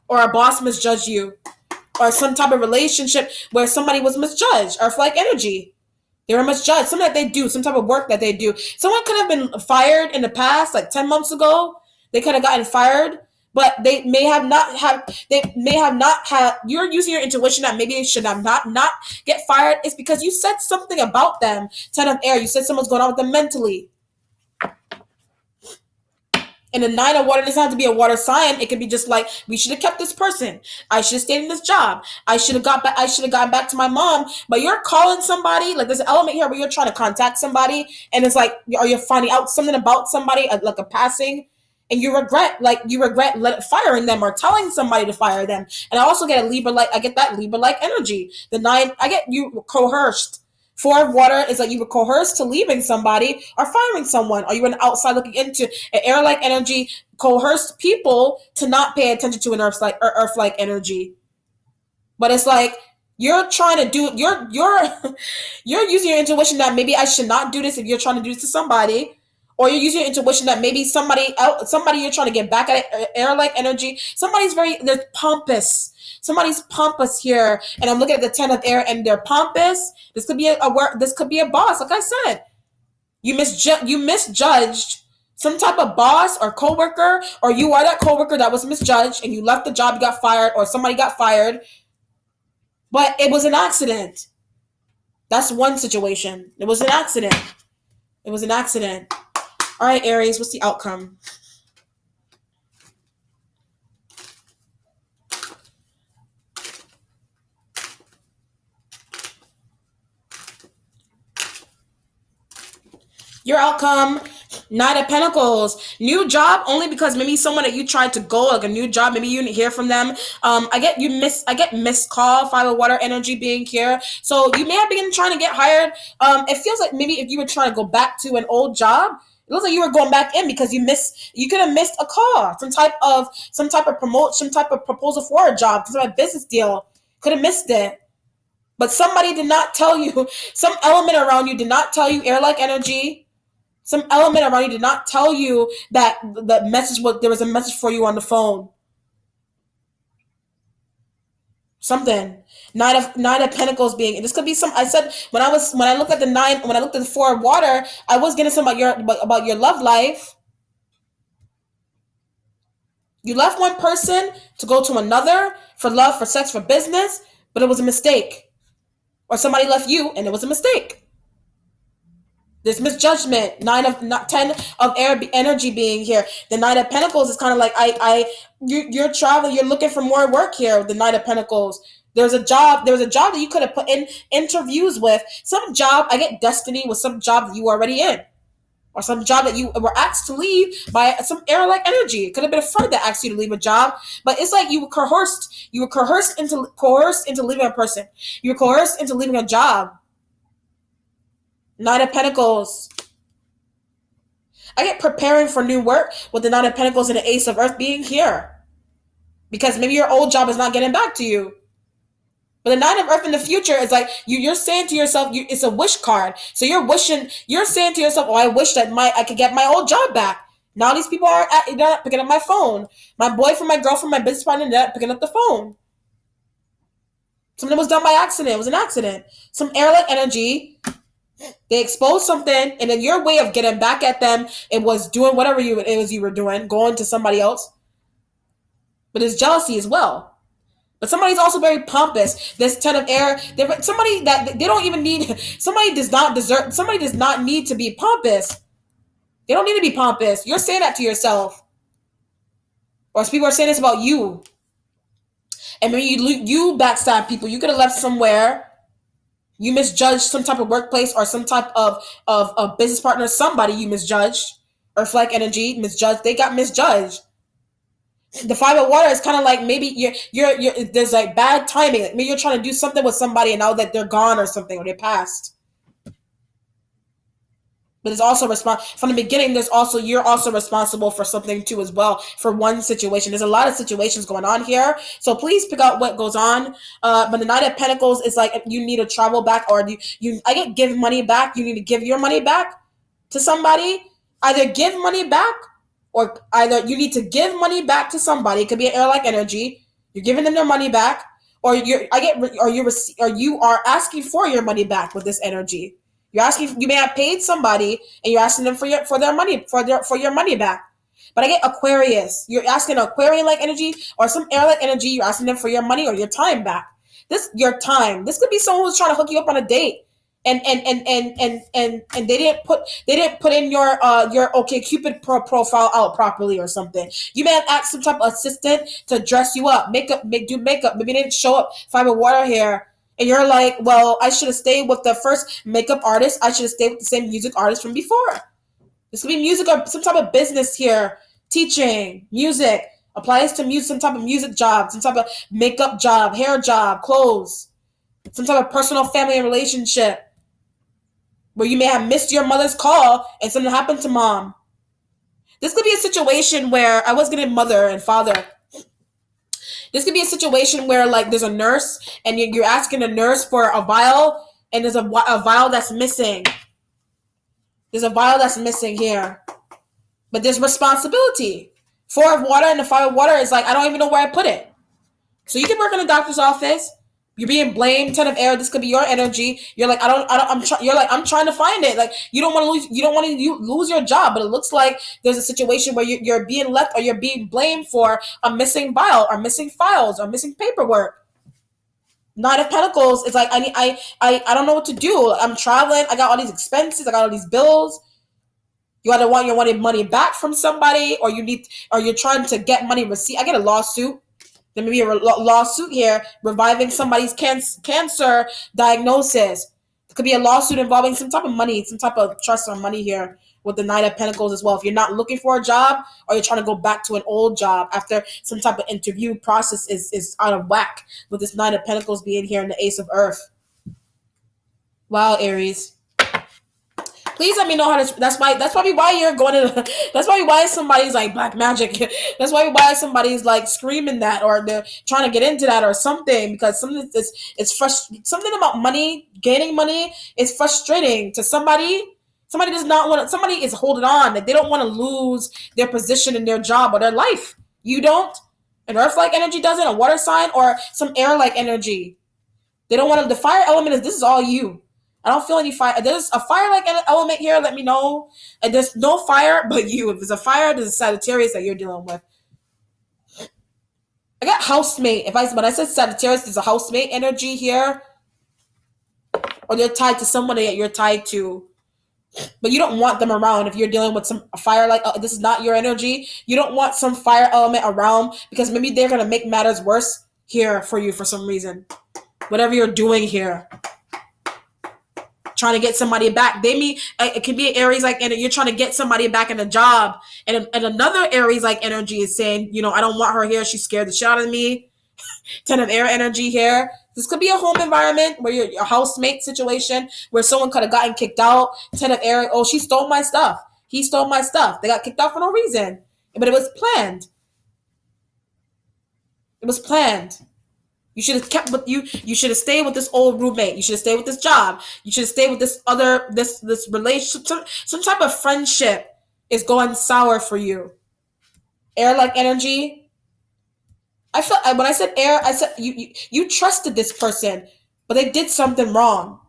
or a boss misjudged you, or some type of relationship where somebody was misjudged, or like energy. They were misjudged. Something that they do, some type of work that they do. Someone could have been fired in the past, like 10 months ago. They could have gotten fired, but they may have not have. They may have not had. You're using your intuition that maybe they should have not get fired. It's because you said something about them. 10 of air. You said someone's going on with them mentally. And the nine of water doesn't have to be a water sign. It could be just like, we should have kept this person. I should have stayed in this job. I should have got back. I should have gotten back to my mom. But you're calling somebody. Like, there's an element here where you're trying to contact somebody, and it's like, or you're finding out something about somebody, like a passing, and you regret firing them or telling somebody to fire them. And I also get a Libra like. I get that Libra like energy. The nine. I get you coerced. Four of water is like you were coerced to leaving somebody or firing someone, or you were outside looking into an air-like energy, coerced people to not pay attention to an earth-like energy. But it's like you're trying to do you're using your intuition that maybe I should not do this if you're trying to do this to somebody, or you're using your intuition that maybe somebody you're trying to get back at air-like energy. They're pompous. Somebody's pompous here, and I'm looking at the 10 of air, and they're pompous. This could be a boss. Like I said, you misjudged some type of boss or coworker, or you are that coworker that was misjudged, and you left the job, you got fired, or somebody got fired, but it was an accident. That's one situation. It was an accident. It was an accident. All right, Aries, what's the outcome? Your outcome, Knight of Pentacles. New job only because maybe someone that you tried to go, like a new job, maybe you didn't hear from them. I get missed call, Five of Water energy being here. So you may have been trying to get hired. It feels like maybe if you were trying to go back to an old job, it looks like you were going back in because you could have missed a call, some type of proposal for a job, some type of business deal. Could have missed it. But somebody did not tell you, some element around you did not tell you, air-like energy. Some element around you did not tell you that there was a message for you on the phone. Something. Nine of Pentacles being. This could be some. I said when I looked at the Four of Water, I was getting some about your love life. You left one person to go to another for love, for sex, for business, but it was a mistake. Or somebody left you and it was a mistake. There's misjudgment. Nine of not 10 of air energy being here. The Knight of Pentacles is kind of like you're traveling. You're looking for more work here. With the Knight of Pentacles. There's a job. There was a job that you could have put in interviews with. Some job. I get destiny with some job that you were already in, or some job that you were asked to leave by some air-like energy. It could have been a friend that asked you to leave a job, but it's like you were coerced. You were coerced into leaving a person. You were coerced into leaving a job. Knight of Pentacles. I get preparing for new work with the Nine of Pentacles and the Ace of Earth being here. Because maybe your old job is not getting back to you. But the Nine of Earth in the future is like you're saying to yourself, it's a wish card. So you're saying to yourself, oh, I wish that I could get my old job back. Now these people they're not picking up my phone. My boyfriend, my girlfriend, my business partner, they're not picking up the phone. Something was done by accident. It was an accident. Some air-like energy. They exposed something, and then your way of getting back at them, it was doing whatever you were doing, going to somebody else. But it's jealousy as well. But somebody's also very pompous. This 10 of air, somebody that they don't even need. Somebody does not need to be pompous. They don't need to be pompous. You're saying that to yourself, or people are saying this about you. And maybe you backstab people. You could have left somewhere. You misjudged some type of workplace or some type of business partner. Somebody you misjudged, or flag energy misjudged. They got misjudged. The Five of Water is kind of like maybe you're there's like bad timing. Like maybe you're trying to do something with somebody and now that they're gone or something, or they passed. But it's also from the beginning. You're also responsible for something too as well, for one situation. There's a lot of situations going on here, so please pick out what goes on. But the Knight of Pentacles is like if you need to travel back, or I get give money back. You need to give your money back to somebody. Either give money back, or either you need to give money back to somebody. It could be an air-like energy. You're giving them their money back, or you are asking for your money back with this energy. You're asking. You may have paid somebody, and you're asking them for their money for your money back. But I get Aquarius. You're asking Aquarian-like energy or some air-like energy. You're asking them for your money or your time back. Your time. This could be someone who's trying to hook you up on a date, and they didn't put in your OK Cupid profile out properly or something. You may have asked some type of assistant to dress you up, do makeup. Maybe they didn't show up. Five of Water here. And you're like, well, I should have stayed with the first makeup artist. I should have stayed with the same music artist from before. This could be music or some type of business here. Teaching, music, applies to music, some type of music job, some type of makeup job, hair job, clothes, some type of personal family and relationship where you may have missed your mother's call and something happened to mom. This could be a situation where I was getting mother and father. This could be a situation where like there's a nurse and you're asking a nurse for a vial and there's a vial that's missing. There's a vial that's missing here. But there's responsibility. Four of Water and the Five of Water is like, I don't even know where I put it. So you can work in a doctor's office. You're being blamed. 10 of air. This could be your energy. You're like, I'm trying to find it. Like you don't want to lose your job, but it looks like there's a situation where you're being left or you're being blamed for a missing vial or missing files or missing paperwork. Knight of Pentacles is like, I don't know what to do. I'm traveling. I got all these expenses. I got all these bills. You either want your money back from somebody, or you're trying to get money receipt. I get a lawsuit. There may be a lawsuit here reviving somebody's cancer diagnosis. It could be a lawsuit involving some type of money, some type of trust or money here with the Knight of Pentacles as well. If you're not looking for a job or you're trying to go back to an old job after some type of interview process is out of whack with this Knight of Pentacles being here and the Ace of Earth. Wow, Aries. Please let me know how to. That's probably why you're going to. That's probably why somebody's like black magic. That's why somebody's like screaming that, or they're trying to get into that or something, because something about money, gaining money is frustrating to somebody. Somebody does not want to. Somebody is holding on. Like they don't want to lose their position in their job or their life. You don't. An earth-like energy doesn't. A water sign or some air-like energy. They don't want to. The fire element this is all you. I don't feel any fire. There's a fire-like element here. Let me know. And there's no fire but you. If there's a fire, there's a Sagittarius that you're dealing with. I got housemate. When I said Sagittarius, there's a housemate energy here, or they're tied to somebody that you're tied to, but you don't want them around. If you're dealing with some fire, like this is not your energy, you don't want some fire element around, because maybe they're gonna make matters worse here for you for some reason. Whatever you're doing here, trying to get somebody back. It can be an Aries like, and you're trying to get somebody back in a job, and another Aries like energy is saying, I don't want her here. She's scared the shit out of me. 10 of air energy here. This could be a home environment where you're a housemate situation where someone could have gotten kicked out. 10 of air. Oh, she stole my stuff. He stole my stuff. They got kicked out for no reason, but it was planned. It was planned. You should have kept with you. You should have stayed with this old roommate. You should have stayed with this job. You should have stayed with this relationship. Some type of friendship is going sour for you. Air like energy. I felt when I said air, I said you trusted this person, but they did something wrong.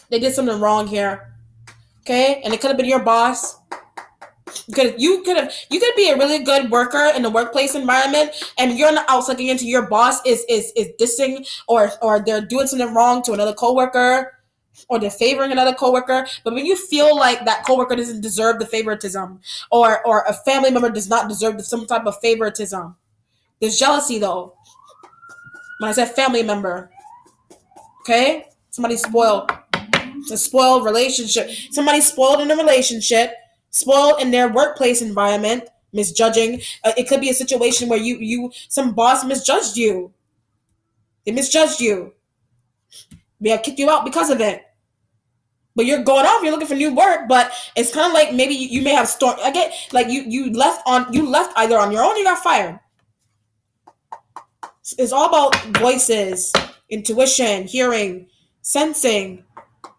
They did something wrong here. Okay, and it could have been your boss. You could be a really good worker in the workplace environment, and you're not out looking into your boss is dissing, or they're doing something wrong to another coworker, or they're favoring another coworker. But when you feel like that coworker doesn't deserve the favoritism, or a family member does not deserve some type of favoritism, there's jealousy though. When I said family member, okay, somebody's spoiled. It's a spoiled relationship. Somebody's spoiled in a relationship, spoiled in their workplace environment, misjudging. It could be a situation where some boss misjudged you. They misjudged you. They have kicked you out because of it. But you're going off. You're looking for new work. But it's kind of like maybe you may have storm. I get like you left either on your own or you got fired. It's all about voices, intuition, hearing, sensing,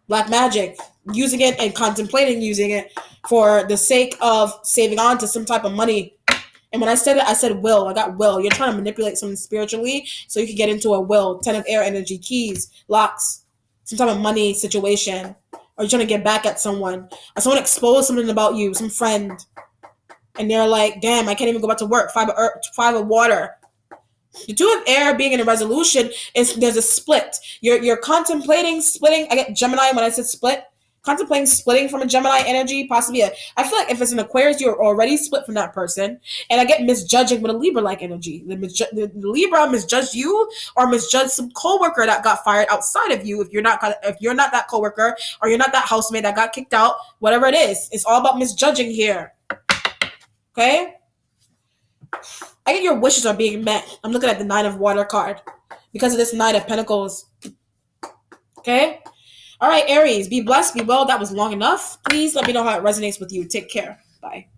black magic, using it and contemplating using it for the sake of saving on to some type of money. And when I said it, I said will. I got will. You're trying to manipulate something spiritually so you can get into a will. 10 of air energy, keys, locks, some type of money situation. Or you're trying to get back at someone. Or someone exposed something about you, some friend. And they're like, damn, I can't even go back to work. 5 of water. The 2 of air being in a resolution is there's a split. You're contemplating splitting. I get Gemini when I said split. Contemplating splitting from a Gemini energy, possibly I feel like if it's an Aquarius, you're already split from that person. And I get misjudging with a Libra-like energy. The Libra misjudged you or misjudged some coworker that got fired outside of you. If you're not that coworker or you're not that housemate that got kicked out, whatever it is, it's all about misjudging here. Okay. I get your wishes are being met. I'm looking at the 9 of water card because of this 9 of pentacles. Okay? All right, Aries, be blessed, be well. That was long enough. Please let me know how it resonates with you. Take care. Bye.